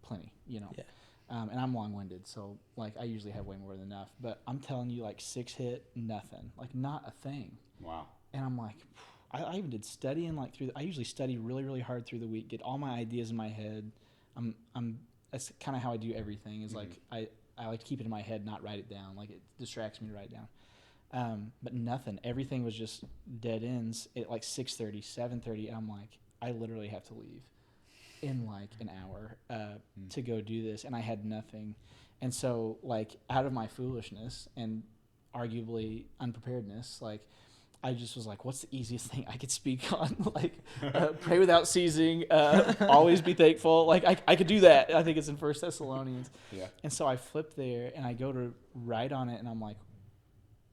plenty, and I'm long-winded, so like I usually have way more than enough, but I'm telling you, like 6 hit, nothing, like not a thing. Wow. And I'm like, I even did studying like I usually study really, really hard through the week, get all my ideas in my head. That's kind of how I do everything, is like I like to keep it in my head, not write it down. Like, it distracts me to write it down. But nothing. Everything was just dead ends at like 6:30, 7:30, and I'm like, I literally have to leave in like an hour to go do this, and I had nothing. And so, like, out of my foolishness and arguably unpreparedness, like, I just was like, what's the easiest thing I could speak on? Like, pray without ceasing, always be thankful. Like, I could do that. I think it's in 1 Thessalonians. Yeah. And so I flip there, and I go to write on it, and I'm like,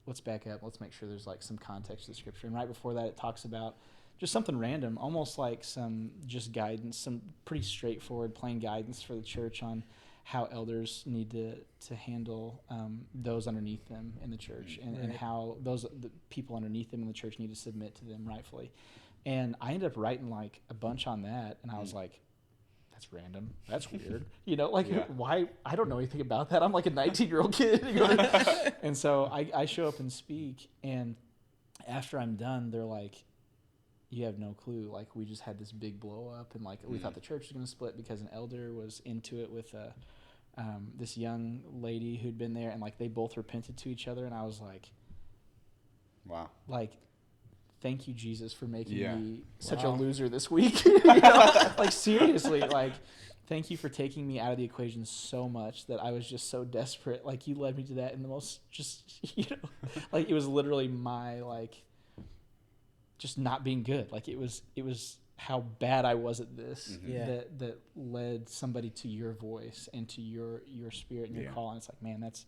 let's back up. Let's make sure there's, like, some context to Scripture. And right before that, it talks about just something random, almost like some just guidance, some pretty straightforward, plain guidance for the church on how elders need to handle those underneath them in the church, and how the people underneath them in the church need to submit to them rightfully. And I ended up writing like a bunch on that, and I was like, that's random. That's weird. Why? I don't know anything about that. I'm like a 19-year-old kid. And so I show up and speak, and after I'm done, they're like, you have no clue. Like, we just had this big blow up, and like we thought the church was going to split because an elder was into it with this young lady who'd been there, and like they both repented to each other. And I was like, wow, like, thank you, Jesus, for making me such a loser this week. Like, seriously, like, thank you for taking me out of the equation so much that I was just so desperate. Like, you led me to that in the most just, like, it was literally my, like, just not being good. Like, it was how bad I was at this that led somebody to your voice and to your spirit and your call. And it's like, man, that's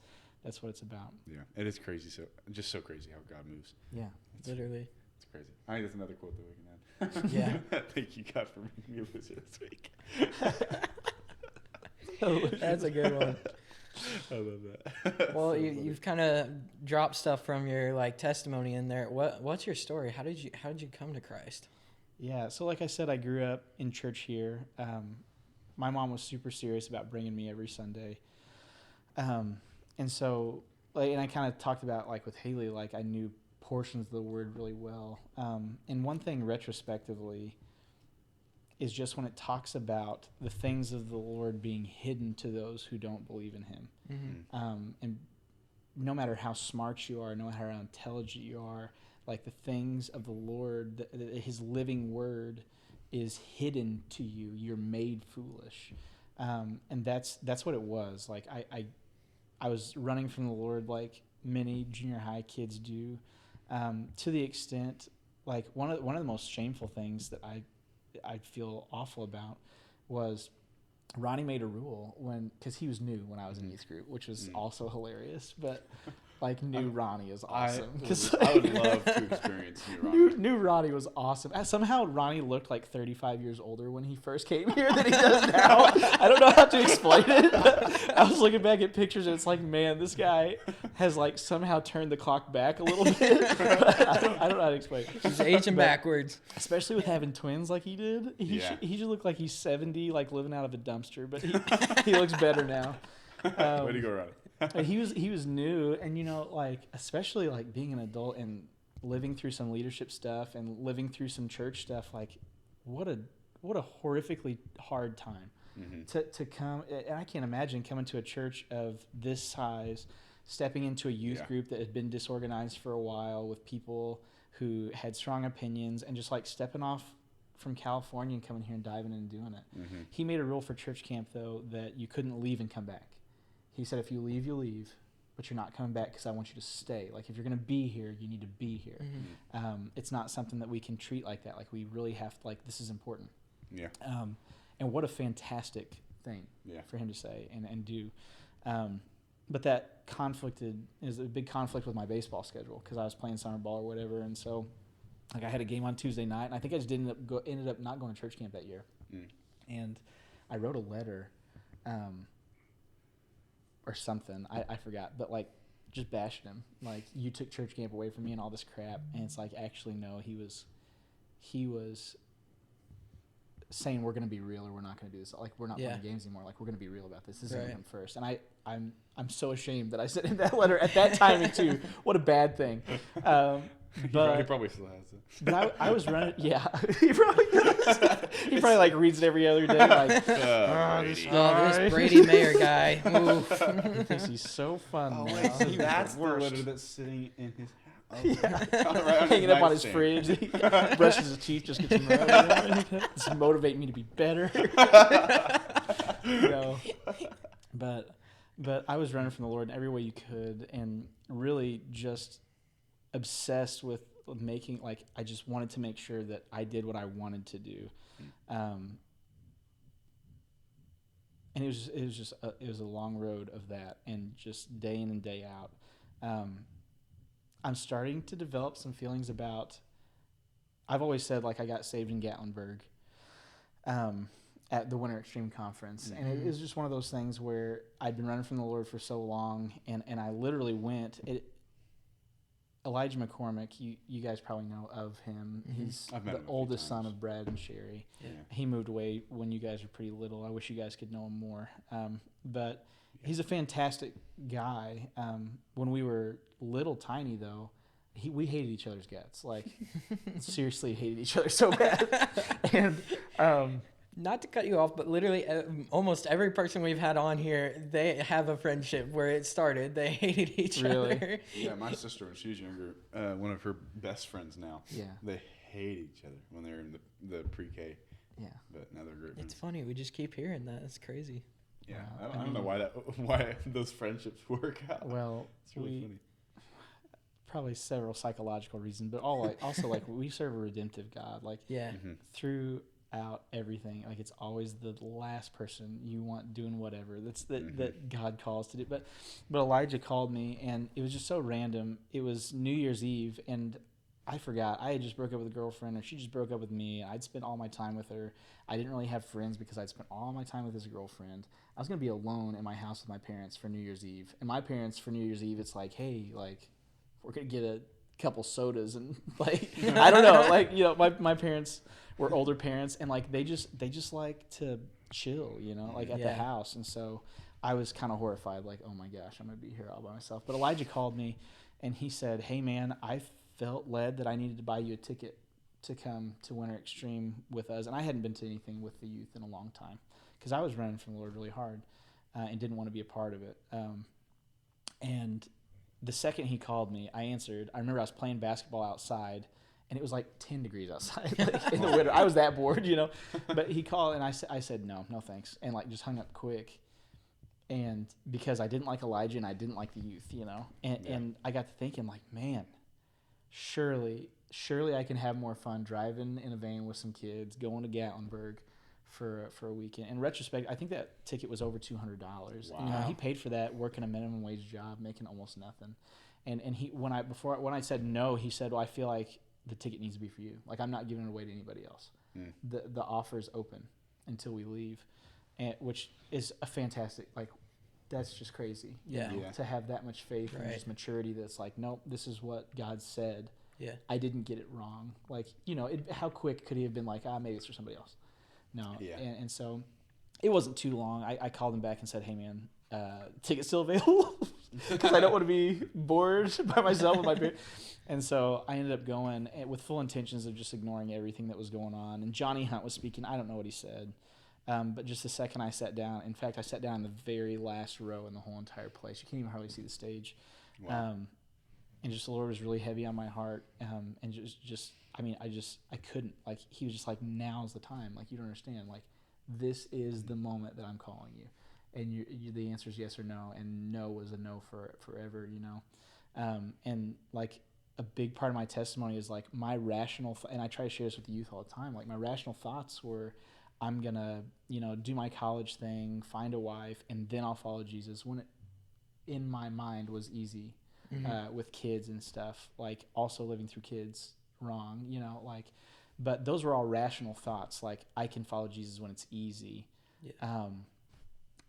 what it's about. Yeah, it is crazy. Just so crazy how God moves. Yeah, literally. It's crazy. I think that's another quote that we can add. Yeah. Thank you, God, for making me a loser this week. That's a good one. I love that. Well, you've kind of dropped stuff from your like testimony in there. What's your story? How did you come to Christ? Yeah, so like I said, I grew up in church here. my mom was super serious about bringing me every Sunday. And so, like, and I kind of talked about, like, with Haley, like, I knew portions of the word really well. And one thing retrospectively is just when it talks about the things of the Lord being hidden to those who don't believe in him. And no matter how smart you are, no matter how intelligent you are, like, the things of the Lord, his living word is hidden to you. You're made foolish. And that's what it was. Like, I was running from the Lord like many junior high kids do, to the extent, like, one of the most shameful things that I feel awful about was Ronnie made a rule because he was new when I was in youth group, which was also hilarious. But, like, new Ronnie is awesome. I would love to experience new Ronnie. New Ronnie was awesome. Somehow Ronnie looked like 35 years older when he first came here than he does now. I don't know how to explain it. But I was looking back at pictures and it's like, man, this guy has, like, somehow turned the clock back a little bit. I don't know how to explain it. He's aging backwards. Especially with having twins like he did. He should look like he's 70, like, living out of a dumpster. But he looks better now. Way to go, Ronnie. He was new, and, you know, like, especially, like, being an adult and living through some leadership stuff and living through some church stuff, like, what a horrifically hard time to come. And I can't imagine coming to a church of this size, stepping into a youth group that had been disorganized for a while with people who had strong opinions, and just, like, stepping off from California and coming here and diving in and doing it. He made a rule for church camp, though, that you couldn't leave and come back. He said, if you leave, you leave, but you're not coming back because I want you to stay. Like, if you're going to be here, you need to be here. It's not something that we can treat like that. Like, we really have to, like, this is important. Yeah. And what a fantastic thing for him to say and do. But that is a big conflict with my baseball schedule because I was playing summer ball or whatever. And so, like, I had a game on Tuesday night, and I think I just ended up not going to church camp that year. And I wrote a letter, or something. I forgot, but, like, just bashing him. Like, you took church camp away from me and all this crap. And it's like, actually, no, he was saying, we're going to be real or we're not going to do this. Like, we're not playing games anymore. Like, we're going to be real about this. This is him first. And I'm so ashamed that I sent him that letter at that timing too. What a bad thing. But he probably still has it. But I was running. Yeah, he probably does. He probably, like, reads it every other day. Like, this Brady Mayer guy. He thinks he's so fun. Now. Wait, so that's the letter that's sitting in his house. Hanging up on his fridge. He brushes his teeth, just gets him right. It's motivating me to be better. You know, but I was running from the Lord in every way you could, and really just obsessed with making, like, I just wanted to make sure that I did what I wanted to do. And it was a long road of that, and just day in and day out. I'm starting to develop some feelings about, I've always said, like, I got saved in Gatlinburg at the Winter Extreme Conference. And it was just one of those things where I'd been running from the Lord for so long, and I literally went. Elijah McCormick, you guys probably know of him. He's the oldest son of Brad and Sherry. Yeah. He moved away when you guys were pretty little. I wish you guys could know him more. But he's a fantastic guy. When we were little tiny, though, we hated each other's guts. Like, seriously hated each other so bad. And not to cut you off, but literally almost every person we've had on here, they have a friendship where it started. They hated each other. Yeah, my sister, when she was younger, one of her best friends now, they hate each other when they were in the pre-K. Yeah. But now they're great friends. It's funny. We just keep hearing that. It's crazy. Yeah. I don't know why those friendships work out. Well, it's really funny. Probably several psychological reasons, but also, like, we serve a redemptive God. Like, throughout everything, like, it's always the last person you want doing whatever that God calls to do. But Elijah called me, and it was just so random. It was New Year's Eve, and I forgot. I had just broke up with a girlfriend, or she just broke up with me. I'd spent all my time with her. I didn't really have friends because I'd spent all my time with this girlfriend. I was going to be alone in my house with my parents for New Year's Eve. And my parents, for New Year's Eve, it's like, hey, like, we're going to get a couple sodas and, like, I don't know. Like, you know, my parents were older parents, and, like, they just like to chill, like at the house. And so I was kind of horrified, like, oh my gosh, I'm going to be here all by myself. But Elijah called me and he said, hey man, I felt led that I needed to buy you a ticket to come to Winter Extreme with us. And I hadn't been to anything with the youth in a long time because I was running from the Lord really hard and didn't want to be a part of it. And the second he called me, I answered. I remember I was playing basketball outside, and it was like 10 degrees outside like in the winter. I was that bored, But he called, and I said, no thanks, and like just hung up quick. And because I didn't like Elijah and I didn't like the youth, and I got to thinking, like, man, surely I can have more fun driving in a van with some kids, going to Gatlinburg for a weekend. In retrospect, I think that ticket was over $200. Wow. And, he paid for that, working a minimum wage job, making almost nothing. And he when I said no, he said, well, I feel like the ticket needs to be for you. Like, I'm not giving it away to anybody else. The offer is open until we leave, which is a fantastic, like, that's just crazy. To have that much faith and just maturity that's like, nope, this is what God said. Yeah. I didn't get it wrong. Like, how quick could he have been like, maybe it's for somebody else? No. Yeah. And so it wasn't too long. I called him back and said, hey, man, ticket's still available? Because I don't want to be bored by myself with my parents. And so I ended up going with full intentions of just ignoring everything that was going on. And Johnny Hunt was speaking. I don't know what he said. But just the second I sat down, in fact, I sat down in the very last row in the whole entire place. You can't even hardly see the stage. Wow. And just the Lord was really heavy on my heart. And I couldn't. Like, he was just like, now's the time. Like, you don't understand. Like, this is the moment that I'm calling you. And the answer is yes or no. And no was a no forever, And, like, a big part of my testimony is, like, my rational, and I try to share this with the youth all the time, like, my rational thoughts were, I'm going to, do my college thing, find a wife, and then I'll follow Jesus, when it, in my mind, was easy. With kids and stuff, like also living through kids wrong, but those were all rational thoughts. Like, I can follow Jesus when it's easy. Yeah.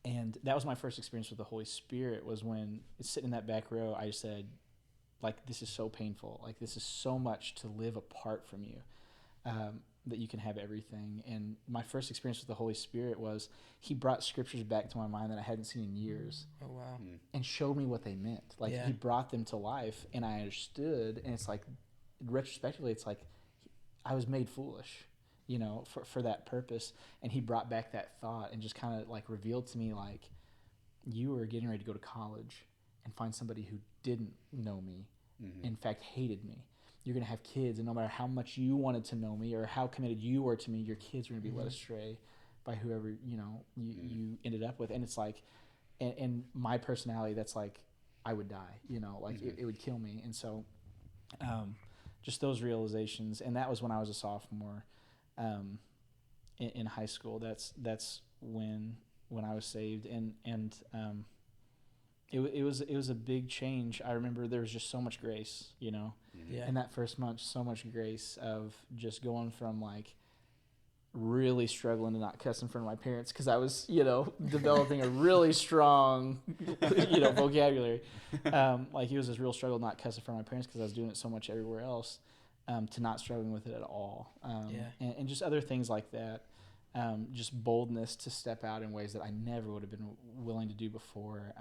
And that was my first experience with the Holy Spirit, was when sitting in that back row, I said, like, this is so painful. Like, this is so much to live apart from you. That you can have everything. And my first experience with the Holy Spirit was he brought scriptures back to my mind that I hadn't seen in years. Oh, wow. And showed me what they meant. Like, he brought them to life, and I understood. And it's like, retrospectively, it's like I was made foolish, for that purpose. And he brought back that thought and just kind of like revealed to me, like, you were getting ready to go to college and find somebody who didn't know me, in fact, hated me. You're going to have kids, and no matter how much you wanted to know me or how committed you were to me, your kids are going to be led astray by whoever, you ended up with. And it's like, and my personality, that's like, I would die, like it would kill me. And so just those realizations. And that was when I was a sophomore in high school. That's when I was saved. And it was a big change. I remember there was just so much grace, in that first month, so much grace of just going from, like, really struggling to not cuss in front of my parents because I was, developing a really strong, vocabulary. Like, it was this real struggle not cussing in front of my parents because I was doing it so much everywhere else, to not struggling with it at all. And just other things like that. Just boldness to step out in ways that I never would have been willing to do before.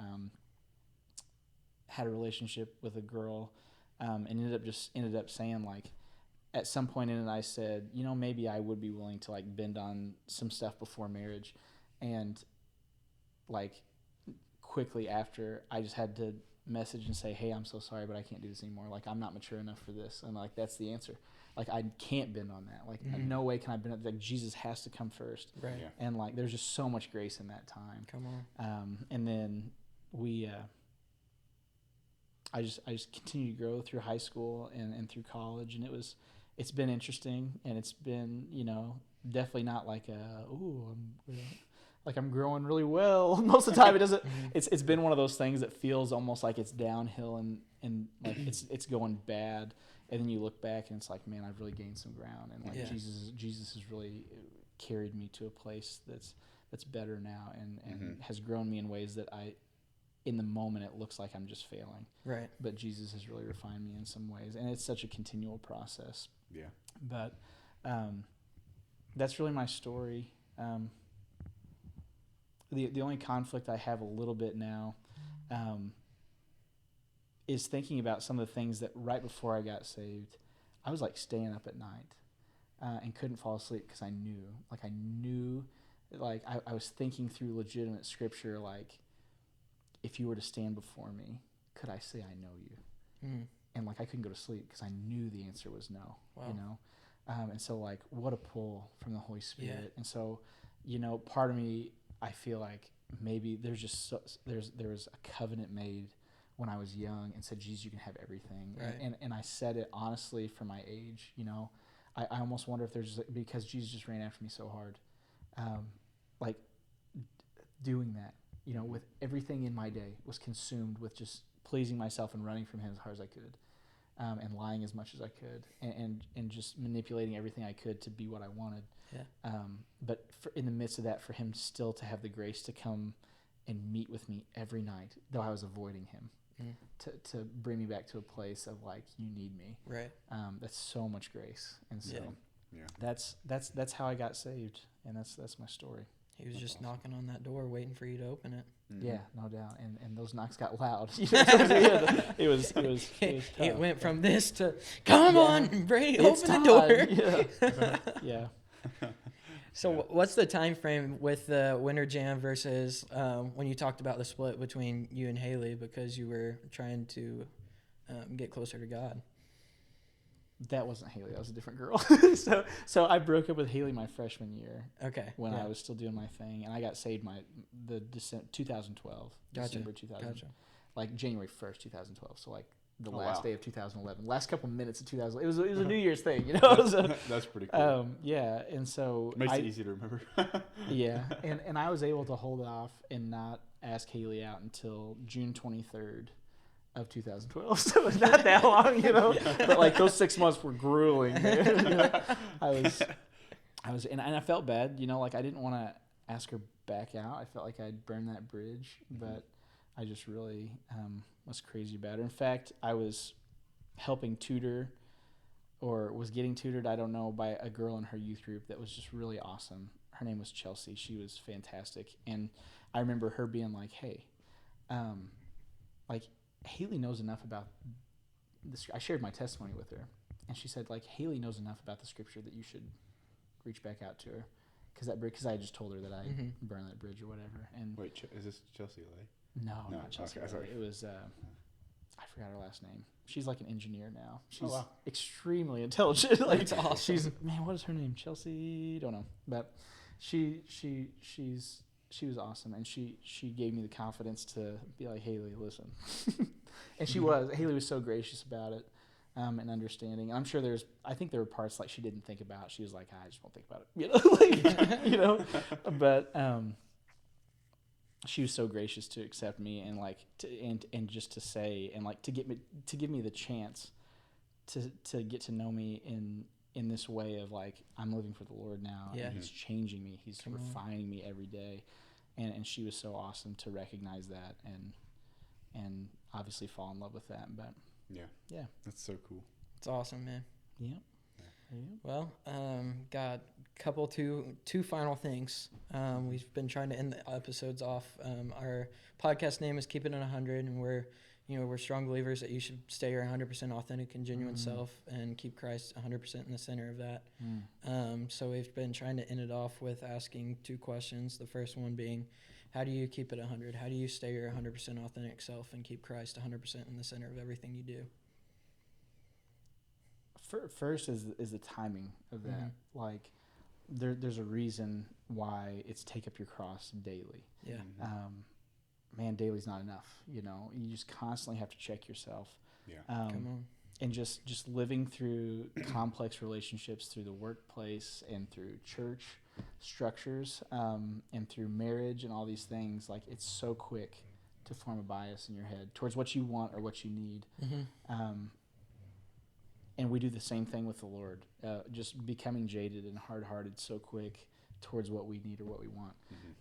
Had a relationship with a girl, and ended up saying, like, at some point in it, I said, maybe I would be willing to, like, bend on some stuff before marriage. And, like, quickly after, I just had to message and say, hey, I'm so sorry, but I can't do this anymore. Like, I'm not mature enough for this. And, like, that's the answer. Like, I can't bend on that. Like, no way can I bend on. Like, Jesus has to come first. Right. Yeah. And, like, there's just so much grace in that time. Come on. And then I just continued to grow through high school and through college, and it's been interesting, and it's been, definitely not like I'm growing really well. Most of the time it doesn't. It's been one of those things that feels almost like it's downhill and like it's going bad, and then you look back and it's like, man, I've really gained some ground, and like Jesus has really carried me to a place that's better now, and has grown me in ways that in the moment it looks like I'm just failing. Right. But Jesus has really refined me in some ways, and it's such a continual process. Yeah. But that's really my story. the only conflict I have a little bit now is thinking about some of the things that right before I got saved, I was like staying up at night and couldn't fall asleep because I knew, I was thinking through legitimate scripture, like, if you were to stand before me, could I say I know you? Mm. And like I couldn't go to sleep because I knew the answer was no. Wow. You know, and so like what a pull from the Holy Spirit. Yeah. And so, you know, part of me, I feel like maybe there's just there was a covenant made when I was young and said, Jesus, you can have everything. Right. And I said it honestly for my age. You know, I almost wonder if there's because Jesus just ran after me so hard, like doing that. You know, with everything in my day was consumed with just pleasing myself and running from him as hard as I could, and lying as much as I could, and just manipulating everything I could to be what I wanted. Yeah. But in the midst of that, for him still to have the grace to come and meet with me every night, though I was avoiding him, to bring me back to a place of like, you need me. Right. That's so much grace, and so Yeah. that's how I got saved, and that's my story. He was That's just awesome. knocking on that door, waiting for you to open it. Mm-hmm. Yeah, no doubt, and those knocks got loud. You know, it was It tough, went but from this to, come Yeah. on, Brady, it's open the door. time. Yeah. So Yeah. what's the time frame with the Winter Jam versus when you talked about the split between you and Haley because you were trying to get closer to God? That wasn't Haley. That was a different girl. so I broke up with Haley my freshman year Okay. when yeah. I was still doing my thing, and I got saved 2012, Gotcha. December 2000, Gotcha. like January 1st, 2012. So like the Oh, last wow. day of 2011, last couple minutes of 2000. It was a New Year's thing, you know. So, That's pretty cool. yeah, and so Makes it easy to remember. yeah, and I was able to hold off and not ask Haley out until June 23rd of 2012. So it's not that long, you know. But like those 6 months were grueling, man. You know? I was, and I felt bad, you know. Like I didn't want to ask her back out. I felt like I'd burned that bridge, but I just really was crazy about her. In fact, I was helping tutor, or was getting tutored, I don't know, by a girl in her youth group that was just really awesome. Her name was Chelsea. She was fantastic, and I remember her being like, "Hey, like Haley knows enough about this." I shared my testimony with her, and she said, like, Haley knows enough about the scripture that you should reach back out to her, because I had just told her that I burned that bridge or whatever. And Wait, is this Chelsea Lay? no, No, not Chelsea. okay, sorry. It was I forgot her last name. She's like an engineer now. She's wow. extremely intelligent. Like That's awesome. She's, man, what is her name? Chelsea? Don't know, but she was awesome, and she gave me the confidence to be like, Haley, listen. And Haley was so gracious about it, and understanding. And I'm sure I think there were parts like she didn't think about. She was like, I just won't think about it, you know, like, you know. But she was so gracious to accept me and like and just to say and like to give me the chance to get to know me in this way of like, I'm living for the Lord now. Yeah. And he's changing me. He's Come on. refining me every day. And she was so awesome to recognize that and obviously fall in love with that. But Yeah, that's so cool. It's awesome, man. yeah. Well, got two final things. We've been trying to end the episodes off. Our podcast name is Keepin It 100, and we're strong believers that you should stay your 100% authentic and genuine self and keep Christ 100% in the center of that. So we've been trying to end it off with asking two questions. The first one being, how do you keep it 100? How do you stay your 100% authentic self and keep Christ 100% in the center of everything you do? First is the timing of that. Like there's a reason why it's take up your cross daily. Yeah. Man, daily's not enough. You know, you just constantly have to check yourself. Yeah. Come on. And just living through complex relationships through the workplace and through church structures, and through marriage and all these things, like it's so quick to form a bias in your head towards what you want or what you need. And we do the same thing with the Lord, just becoming jaded and hard-hearted so quick towards what we need or what we want.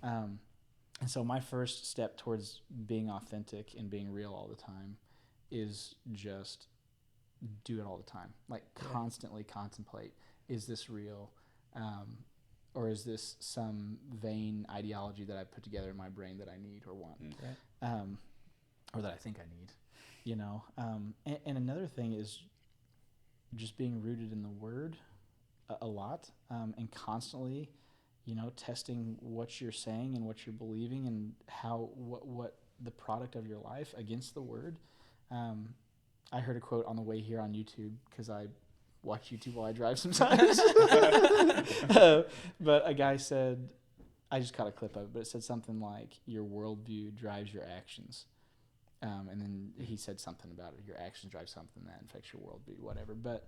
And so my first step towards being authentic and being real all the time is just do it all the time. Like constantly contemplate, is this real? or is this some vain ideology that I put together in my brain that I need or want, or that I think I need, you know? And another thing is just being rooted in the Word a lot, and constantly, you know, testing what you're saying and what you're believing and what the product of your life against the Word. I heard a quote on the way here on YouTube, because I watch YouTube while I drive sometimes. But a guy said, I just caught a clip of it, but it said something like, your worldview drives your actions. And then he said something about it. Your actions drive something that affects your worldview, whatever. But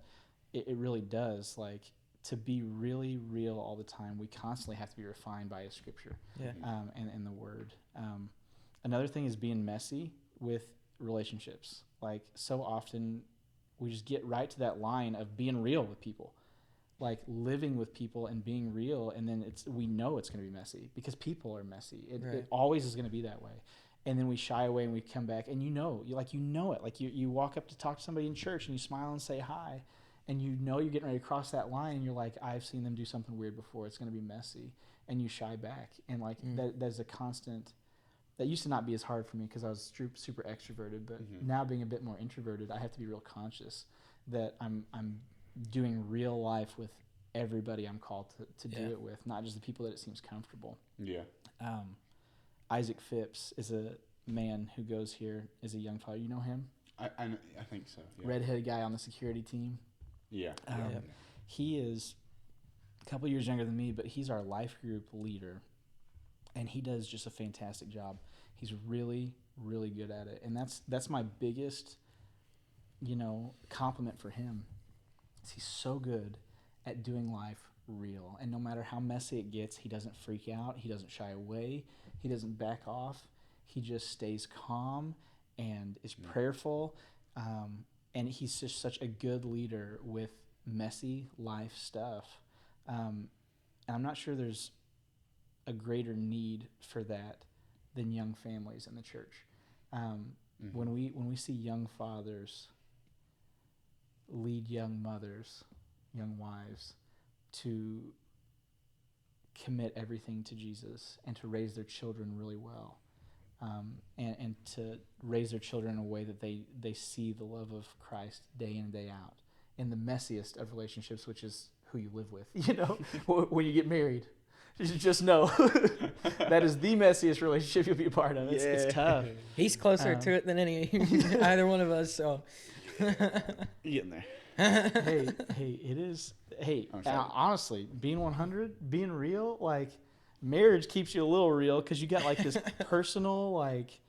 it really does. Like, to be really real all the time, we constantly have to be refined by a scripture, and the Word. Another thing is being messy with relationships. Like, so often we just get right to that line of being real with people, like living with people and being real, and then we know it's going to be messy because people are messy. It always is going to be that way. And then we shy away and we come back, and you know it. Like, you walk up to talk to somebody in church and you smile and say hi, and you know you're getting ready to cross that line, and you're like, I've seen them do something weird before. It's going to be messy. And you shy back. And like there's a constant. That used to not be as hard for me because I was super extroverted, but now being a bit more introverted, I have to be real conscious that I'm doing real life with everybody I'm called to do it with, not just the people that it seems comfortable. Yeah. Isaac Phipps is a man who goes here as a young father. You know him? I think so. Yeah. Redheaded guy on the security team. Yeah. He is a couple years younger than me, but he's our life group leader. And he does just a fantastic job. He's really, really good at it. And that's my biggest, compliment for him. Is he's so good at doing life real. And no matter how messy it gets, he doesn't freak out. He doesn't shy away. He doesn't back off. He just stays calm and is prayerful. And he's just such a good leader with messy life stuff. And I'm not sure there's a greater need for that than young families in the church. When we see young fathers lead young mothers, young wives, to commit everything to Jesus and to raise their children really well, and to raise their children in a way that they see the love of Christ day in and day out in the messiest of relationships, which is who you live with. When you get married. Just know that is the messiest relationship you'll be a part of. It's tough. He's closer to it than either one of us. So getting there. Hey, it is. Hey, honestly, being 100, being real, like marriage keeps you a little real because you got like this personal like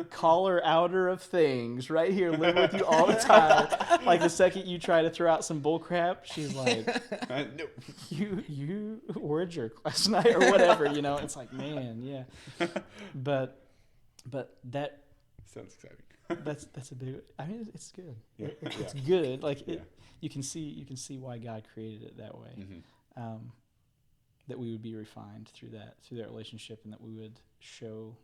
caller outer of things right here living with you all the time. Like the second you try to throw out some bull crap, she's like, Nope. you were a jerk last night or whatever, It's like, man, yeah. But that sounds exciting. that's a big. I mean, it's good. Yeah. It's good. Like you can see why God created it that way. That we would be refined through that relationship, and that we would show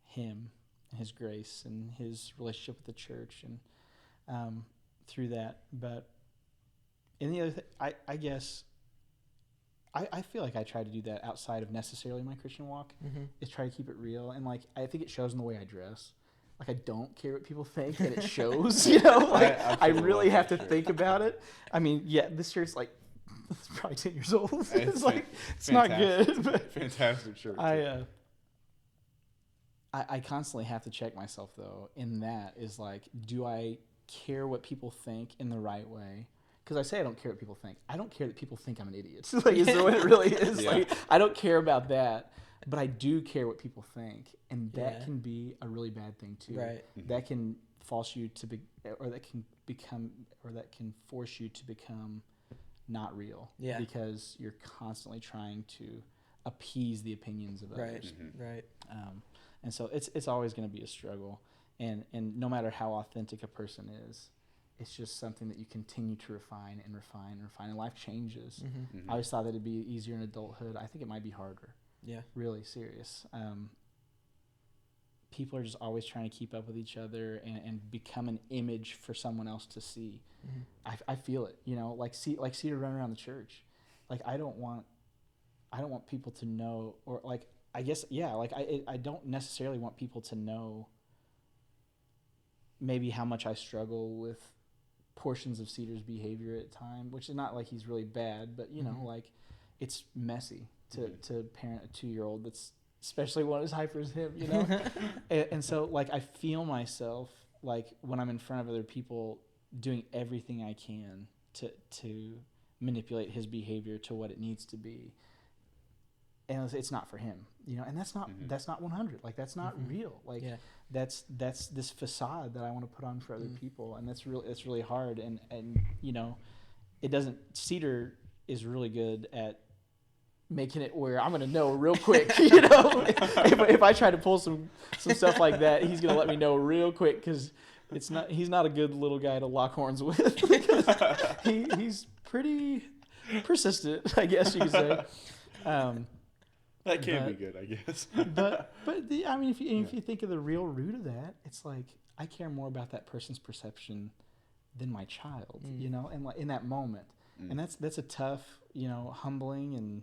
Him and His grace and His relationship with the church, and through that. But in the other thing, I guess I feel like I try to do that outside of necessarily my Christian walk. Is try to keep it real, and like I think it shows in the way I dress. Like I don't care what people think, and it shows. I really have to think about it. I mean, this shirt's like it's probably 10 years old. It's like it's not good. But fantastic shirt. I constantly have to check myself though. In that is like, do I care what people think in the right way? Because I say I don't care what people think. I don't care that people think I'm an idiot. Like, is what it really is. Yeah. Like, I don't care about that, but I do care what people think, and that can be a really bad thing too. Right. That can force you to that can force you to become not real. Yeah. Because you're constantly trying to appease the opinions of others. Right. And so it's always going to be a struggle, and no matter how authentic a person is, it's just something that you continue to refine, and life changes. I always thought that it'd be easier in adulthood. I think it might be harder. Yeah. Really serious. People are just always trying to keep up with each other and become an image for someone else to see. I feel it, like see to run around the church. Like I don't want I don't want people to know, or like, I guess, yeah, like I don't necessarily want people to know maybe how much I struggle with portions of Cedar's behavior at time, which is not like he's really bad, but you know, like it's messy to parent a 2-year-old that's especially one as hyper as him, you know? And so like I feel myself like when I'm in front of other people doing everything I can to manipulate his behavior to what it needs to be. And it's not for him, you know, and that's not 100. Like that's not real. Like that's this facade that I want to put on for other people, and it's really hard. And you know, it doesn't. Cedar is really good at making it where I'm gonna know real quick. You know, if I try to pull some stuff like that, he's gonna let me know real quick because he's not a good little guy to lock horns with because he's pretty persistent, I guess you could say. That can be good, I guess. but I mean, if you think of the real root of that, it's like I care more about that person's perception than my child, you know, and like in that moment, and that's a tough, you know, humbling, and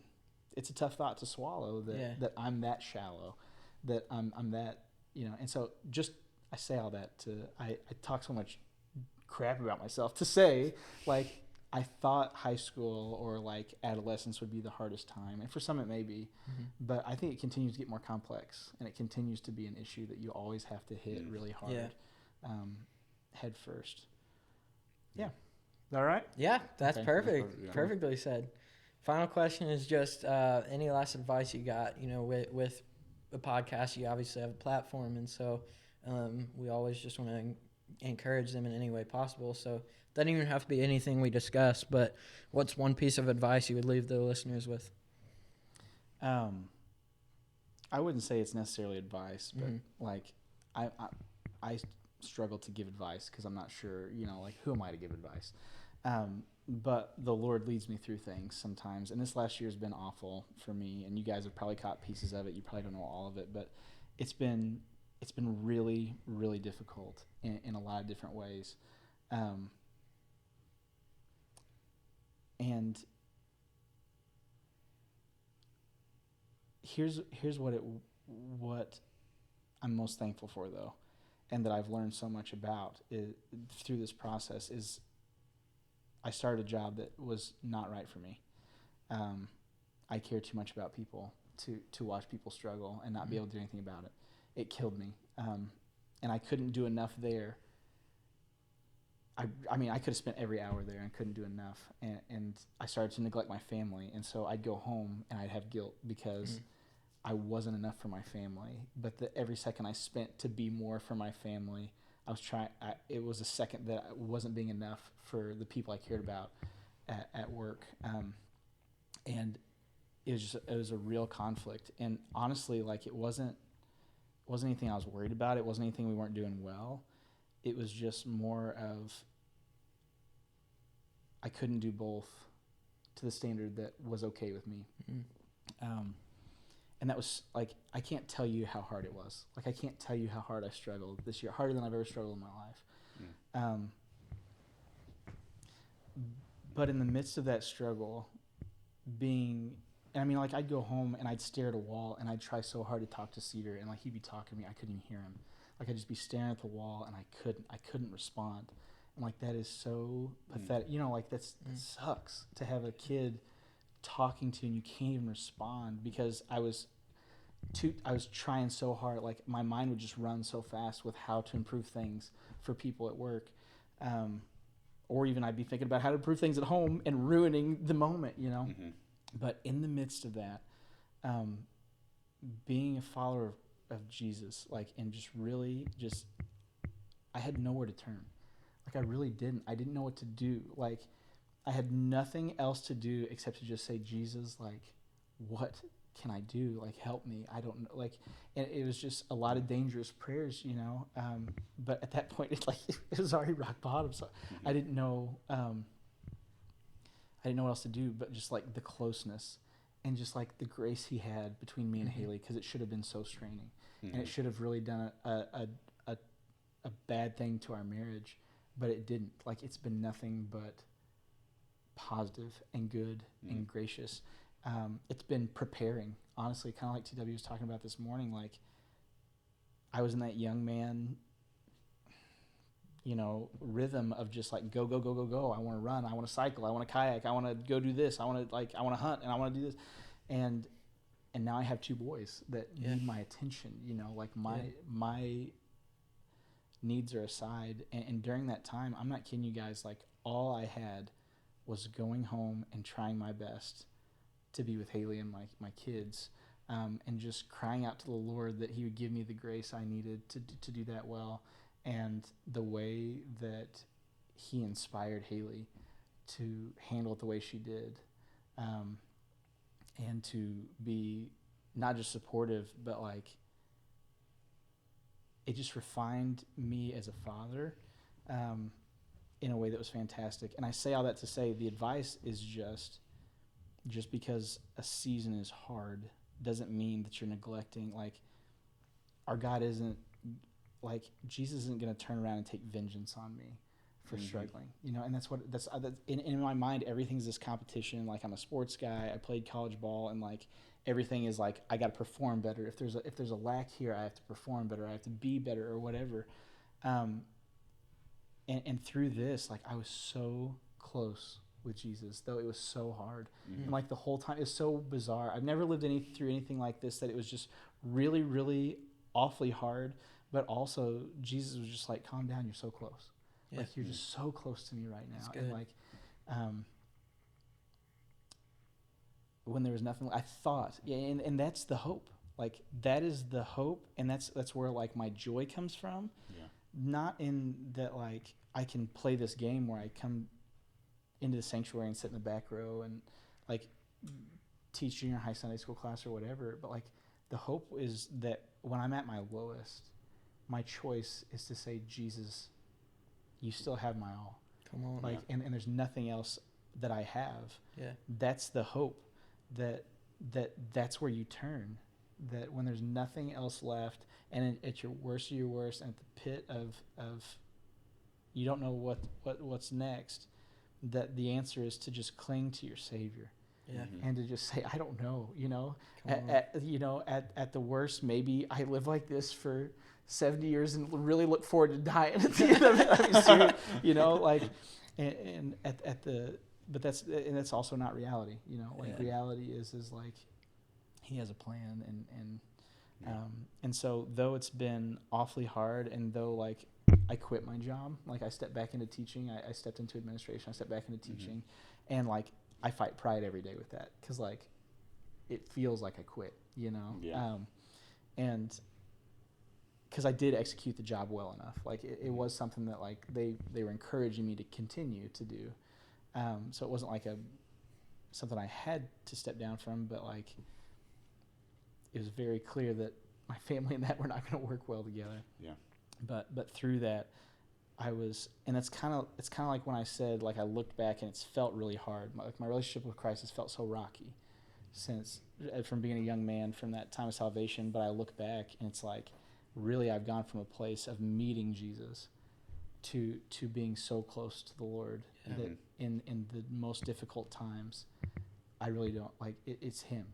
it's a tough thought to swallow that I'm that shallow, that I'm that, you know, and so just I say all that I talk so much crap about myself to say like I thought high school or like adolescence would be the hardest time, and for some it may be, but I think it continues to get more complex, and it continues to be an issue that you always have to hit really hard, head first. Yeah, is that all right? Yeah, that's Okay. perfect. Perfectly said. Final question is just any last advice you got? You know, with a podcast, you obviously have a platform, and so we always just want to encourage them in any way possible. So doesn't even have to be anything we discuss, but what's one piece of advice you would leave the listeners with? I wouldn't say it's necessarily advice, but like I struggle to give advice because I'm not sure, you know, like who am I to give advice? But the Lord leads me through things sometimes, and this last year has been awful for me, and you guys have probably caught pieces of it. You probably don't know all of it, but it's been really, really difficult in a lot of different ways. And here's what I'm most thankful for, though, and that I've learned so much about through this process is I started a job that was not right for me. I care too much about people to watch people struggle and not be able to do anything about it. It killed me, and I couldn't do enough there. I mean, I could have spent every hour there and couldn't do enough. And I started to neglect my family. And so I'd go home and I'd have guilt because I wasn't enough for my family. But every second I spent to be more for my family, it was a second that I wasn't being enough for the people I cared about at work. And it was a real conflict. And honestly, like it wasn't anything I was worried about. It wasn't anything we weren't doing well. It was just more of I couldn't do both to the standard that was okay with me. And that was like, I can't tell you how hard it was. Like I can't tell you how hard I struggled this year, harder than I've ever struggled in my life. But in the midst of that struggle, I mean, like I'd go home and I'd stare at a wall and I'd try so hard to talk to Cedar, and like he'd be talking to me, I couldn't even hear him. Like I'd just be staring at the wall and I couldn't respond. And like that is so pathetic. You know, like that sucks to have a kid talking to you and you can't even respond because I was trying so hard. Like my mind would just run so fast with how to improve things for people at work. Or even I'd be thinking about how to improve things at home and ruining the moment, you know? But in the midst of that, being a follower of Jesus, like, and just really I had nowhere to turn. Like I really didn't. I didn't know what to do. Like I had nothing else to do except to just say, Jesus, like, what can I do? Like, help me. I don't know. Like, and it was just a lot of dangerous prayers, you know? But at that point, it was already rock bottom. So I didn't know what else to do, but just like the closeness and just like the grace he had between me and Haley, because it should have been so straining, and it should have really done a bad thing to our marriage, but it didn't. Like it's been nothing but positive and good and gracious, it's been preparing, honestly, kind of like TW was talking about this morning. Like, I was in that young man, rhythm of just like go, go, go, go, go. I want to run. I want to cycle. I want to kayak. I want to go do this. I want to hunt, and I want to do this. And now I have two boys that need my attention, like my needs are aside. And during that time, I'm not kidding you guys, like all I had was going home and trying my best to be with Haley and my kids, and just crying out to the Lord that he would give me the grace I needed to do that well. And the way that he inspired Haley to handle it the way she did, and to be not just supportive, but like it just refined me as a father, in a way that was fantastic. And I say all that to say the advice is just because a season is hard doesn't mean that you're neglecting. Like, our God isn't, like, Jesus isn't going to turn around and take vengeance on me for struggling, and that's in my mind, everything's this competition. Like, I'm a sports guy, I played college ball, and like everything is like, I got to perform better. If there's a lack here, I have to perform better, I have to be better or whatever. And through this, like, I was so close with Jesus, though it was so hard. And like the whole time, it's so bizarre. I've never lived through anything like this, that it was just really, really awfully hard. But also Jesus was just like, calm down, you're so close. Yeah. Like, you're just so close to me right now. And like, when there was nothing, I thought, and that's the hope. Like, that is the hope, and that's where like my joy comes from. Yeah. Not in that like I can play this game where I come into the sanctuary and sit in the back row and like teach junior high Sunday school class or whatever, but like the hope is that when I'm at my lowest, my choice is to say, Jesus, you still have my all. Come on. Like, and there's nothing else that I have. Yeah. That's the hope, that's where you turn. That when there's nothing else left, and at your worst of your worst, and at the pit of you don't know what's next, that the answer is to just cling to your Savior. Yeah. And to just say, I don't know, at the worst, maybe I live like this for 70 years and really look forward to dying at the end of it. I mean, serious, but that's also not reality, reality is like, he has a plan, and so though it's been awfully hard, and though like I quit my job, like I stepped back into teaching, I stepped into administration, I stepped back into teaching, and like I fight pride every day with that, because like it feels like I quit, and because I did execute the job well enough, like it was something that like they were encouraging me to continue to do, so it wasn't like something I had to step down from, but like it was very clear that my family and that were not going to work well together. Yeah. But through that, it's kind of like when I said, like, I looked back and it's felt really hard. My relationship with Christ has felt so rocky since, from being a young man, from that time of salvation. But I look back and it's like, really, I've gone from a place of meeting Jesus to being so close to the Lord that in the most difficult times, I really don't like it, it's him,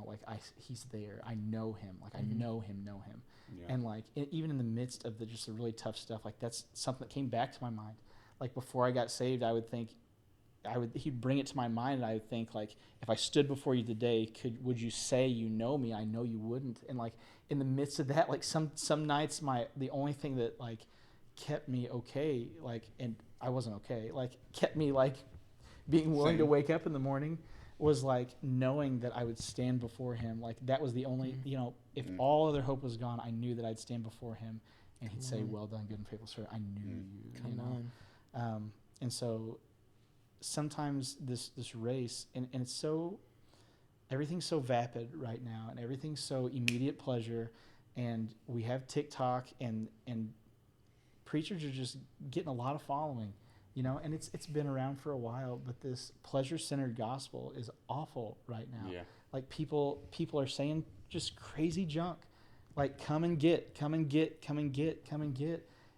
like he's there. I know him, like I know him. Yeah. And like even in the midst of the really tough stuff, like that's something that came back to my mind. Like before I got saved, I would think he'd bring it to my mind, and I would think, like, if I stood before you today, would you say you know me? I know you wouldn't. And like in the midst of that, like some nights the only thing that like kept me okay, like, and I wasn't okay, like kept me like being willing to wake up in the morning, was like knowing that I would stand before him. Like that was the only, if all other hope was gone, I knew that I'd stand before him and he'd say, well done, good and faithful servant. I knew you, and so sometimes this race, and it's so, everything's so vapid right now, and everything's so immediate pleasure, and we have TikTok, and preachers are just getting a lot of following. And it's been around for a while, but this pleasure-centered gospel is awful right now. Yeah. Like people are saying just crazy junk, like come and get.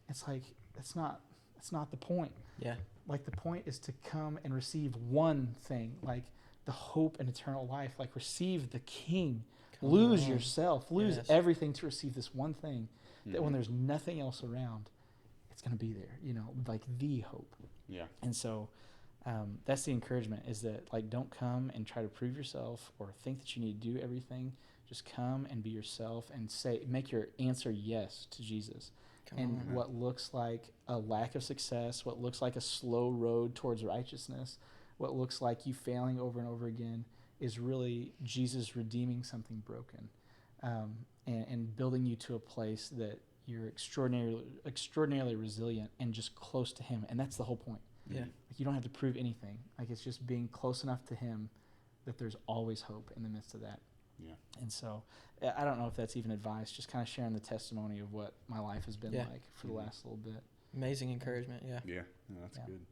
It's like that's not the point. Yeah. Like the point is to come and receive one thing. Like the hope and eternal life. Like, receive the King. Come Lose on. yourself. Lose Yes. everything to receive this one thing that when Mhm. there's nothing else around, it's going to be there, like the hope. Yeah. And so that's the encouragement, is that, like, don't come and try to prove yourself or think that you need to do everything. Just come and be yourself and make your answer yes to Jesus. Come And on. what looks like a lack of success, what looks like a slow road towards righteousness, what looks like you failing over and over again, is really Jesus redeeming something broken, and building you to a place that you're extraordinarily resilient and just close to Him. And that's the whole point. Yeah. Like, you don't have to prove anything. Like, it's just being close enough to Him that there's always hope in the midst of that. Yeah. And so I don't know if that's even advice, just kind of sharing the testimony of what my life has been like for the last little bit. Amazing encouragement. Yeah. Yeah. No, that's Yeah. good.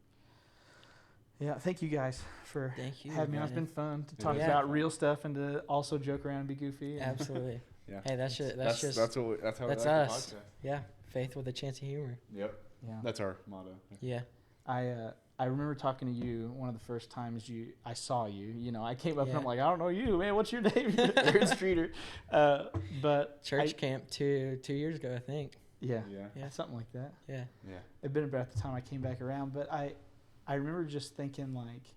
Yeah, thank you guys for Thank you. having me on. It's Brandon. been fun to It talk is. about real stuff and to also joke around and be goofy. And Absolutely. Yeah. Hey, that's just That's how that's we that's like the us. podcast. Yeah. Faith with a chance of humor. Yep. yeah. That's our motto. Yeah. I remember talking to you one of the first times I saw you. I came up and Yeah. I'm like, I don't know you, man. What's your name? You're in Streuter. But Church camp 2 years ago, I think. yeah, Yeah. Yeah. something like that. Yeah. Yeah. It'd been about the time I came back around, but I remember just thinking, like,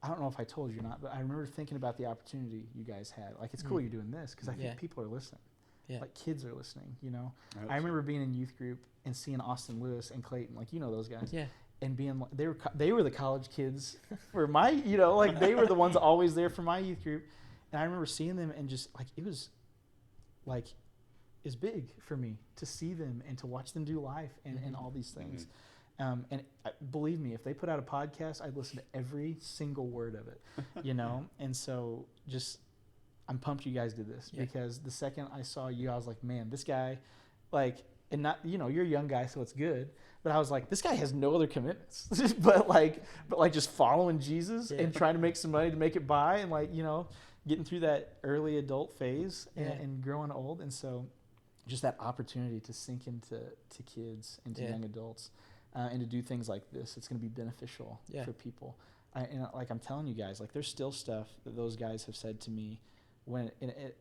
I don't know if I told you or not, but I remember thinking about the opportunity you guys had. Like, it's cool you're doing this, because I think Yeah. people are listening. Yeah. Like, kids are listening, hope I remember so. being in youth group and seeing Austin Lewis and Clayton, like, those guys. Yeah. And being like, they were the college kids for my, like, they were the ones always there for my youth group. And I remember seeing them and just, like, it was, like, it's big for me to see them and to watch them do life and all these things. And believe me, if they put out a podcast, I'd listen to every single word of it, And so just, I'm pumped you guys did this, because the second I saw you, I was like, man, this guy, like, and not, you're a young guy, so it's good. But I was like, this guy has no other commitments, but just following Jesus and trying to make some money to make it by, and, like, getting through that early adult phase and growing old. And so just that opportunity to sink into kids, into young adults, and to do things like this, it's going to be beneficial for people. And like, I'm telling you guys, like, there's still stuff that those guys have said to me when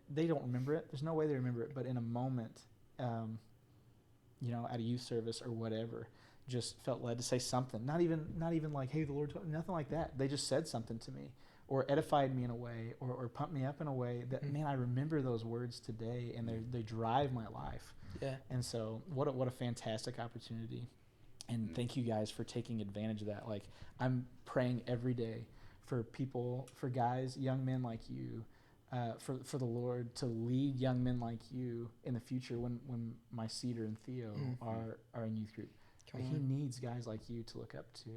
they don't remember it. There's no way they remember it, but in a moment, at a youth service or whatever, just felt led to say something. Not even like, hey, the Lord told me, nothing like that. They just said something to me, or edified me in a way, or pumped me up in a way that, man, I remember those words today, and they drive my life. Yeah. And so what a fantastic opportunity. And thank you guys for taking advantage of that. Like, I'm praying every day for people, for guys, young men like you, for the Lord to lead young men like you in the future when my Cedar and Theo are in youth group. He needs guys like you to look up to,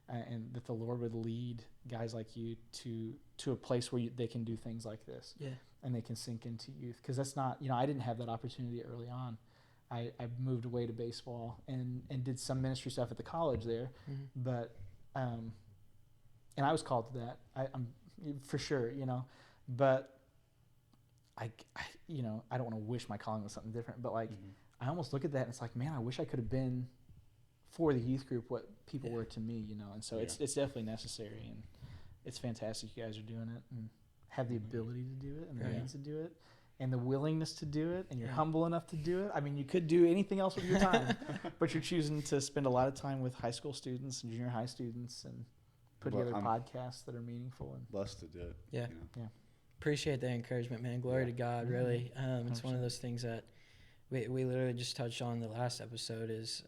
and that the Lord would lead guys like you to a place where they can do things like this. Yeah. And they can sink into youth. Because that's not, I didn't have that opportunity early on. I moved away to baseball and did some ministry stuff at the college there, but and I was called to that. I'm for sure, but I don't want to wish my calling was something different, but like I almost look at that and it's like, man, I wish I could have been for the youth group what people were to me, and so it's definitely necessary, and it's fantastic you guys are doing it and have the ability to do it and the means to do it. And the willingness to do it, and you're humble enough to do it. I mean, you could do anything else with your time, but you're choosing to spend a lot of time with high school students and junior high students and put together podcasts that are meaningful. And blessed to do it. Yeah. Yeah. Appreciate the encouragement, man. Glory to God, really. It's one of those things that we literally just touched on the last episode is,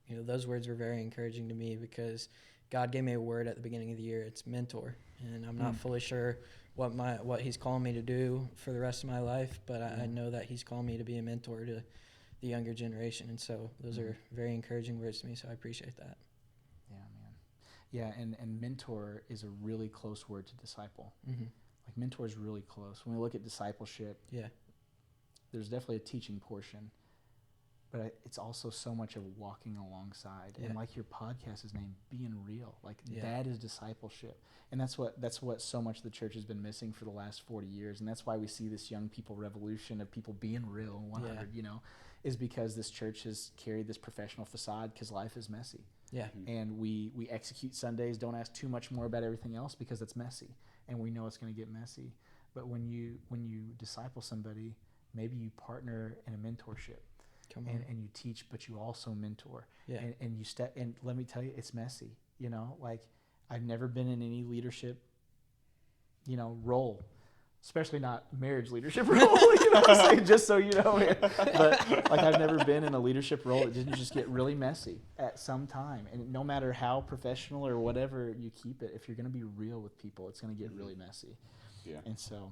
those words were very encouraging to me because God gave me a word at the beginning of the year. It's mentor. And I'm not fully sure what he's calling me to do for the rest of my life, but I know that he's calling me to be a mentor to the younger generation, and so those are very encouraging words to me, so I appreciate that. Yeah, man. Yeah, and mentor is a really close word to disciple. Like, mentor is really close. When we look at discipleship, there's definitely a teaching portion, but it's also so much of walking alongside. And like your podcast is named Being Real. Like, that is discipleship. And that's what so much of the church has been missing for the last 40 years. And that's why we see this young people revolution of people being real and 100, is because this church has carried this professional facade because life is messy. Yeah. And we execute Sundays, don't ask too much more about everything else because it's messy. And we know it's going to get messy. But when you disciple somebody, maybe you partner in a mentorship. Come on. And you teach, but you also mentor. Yeah. And you step, and let me tell you, it's messy. You know, like I've never been in any leadership, role, especially not marriage leadership role, you know what I'm saying? Just so you know. But like I've never been in a leadership role that didn't just get really messy at some time. And no matter how professional or whatever you keep it, if you're going to be real with people, it's going to get really messy. Yeah. And so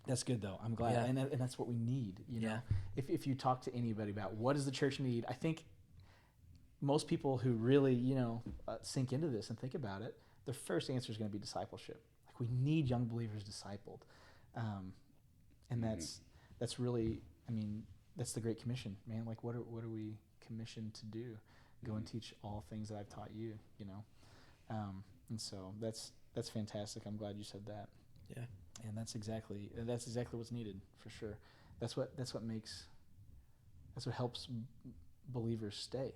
that's good though. I'm glad. Yeah. And that's what we need, Yeah. If you talk to anybody about what does the church need, I think most people who really, sink into this and think about it, their first answer is going to be discipleship. Like we need young believers discipled. And that's really, that's the Great Commission, man. Like what are we commissioned to do? Go and teach all things that I've taught you, and so that's fantastic. I'm glad you said that. Yeah. And that's exactly what's needed for sure. That's what helps believers stay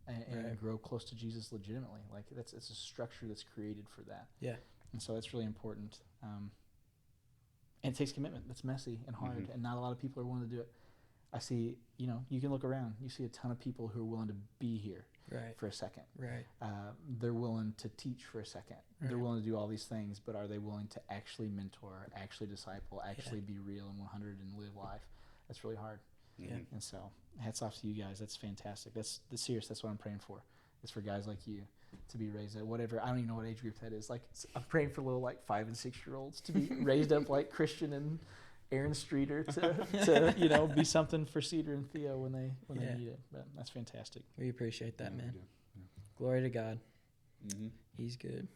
and grow close to Jesus legitimately. Like it's a structure that's created for that. Yeah. And so that's really important. And it takes commitment. That's messy and hard, and not a lot of people are willing to do it. I see, you can look around. You see a ton of people who are willing to be here for a second. Right. They're willing to teach for a second. Right. They're willing to do all these things, but are they willing to actually mentor, actually disciple, actually be real and 100 and live life? That's really hard. Yeah. And so hats off to you guys. That's fantastic. That's serious. That's what I'm praying for. It's for guys like you to be raised up, whatever. I don't even know what age group that is. Like I'm praying for little 5 and 6 year olds to be raised up like Christian and Aaron Streuter to be something for Cedar and Theo when they need it. But that's fantastic. We appreciate that, man. Yeah. Glory to God. Mm-hmm. He's good.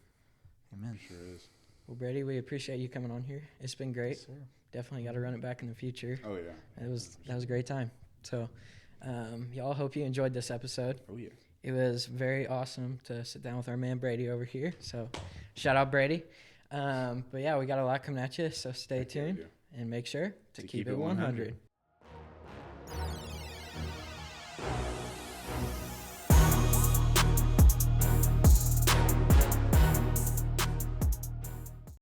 Amen. Sure is. Well, Brady, we appreciate you coming on here. It's been great. Yes, sir. Definitely got to run it back in the future. Oh yeah. That was a great time. So, y'all, hope you enjoyed this episode. Oh yeah. It was very awesome to sit down with our man Brady over here. So, shout out Brady. But yeah, we got a lot coming at you. So stay tuned and make sure to keep it 100.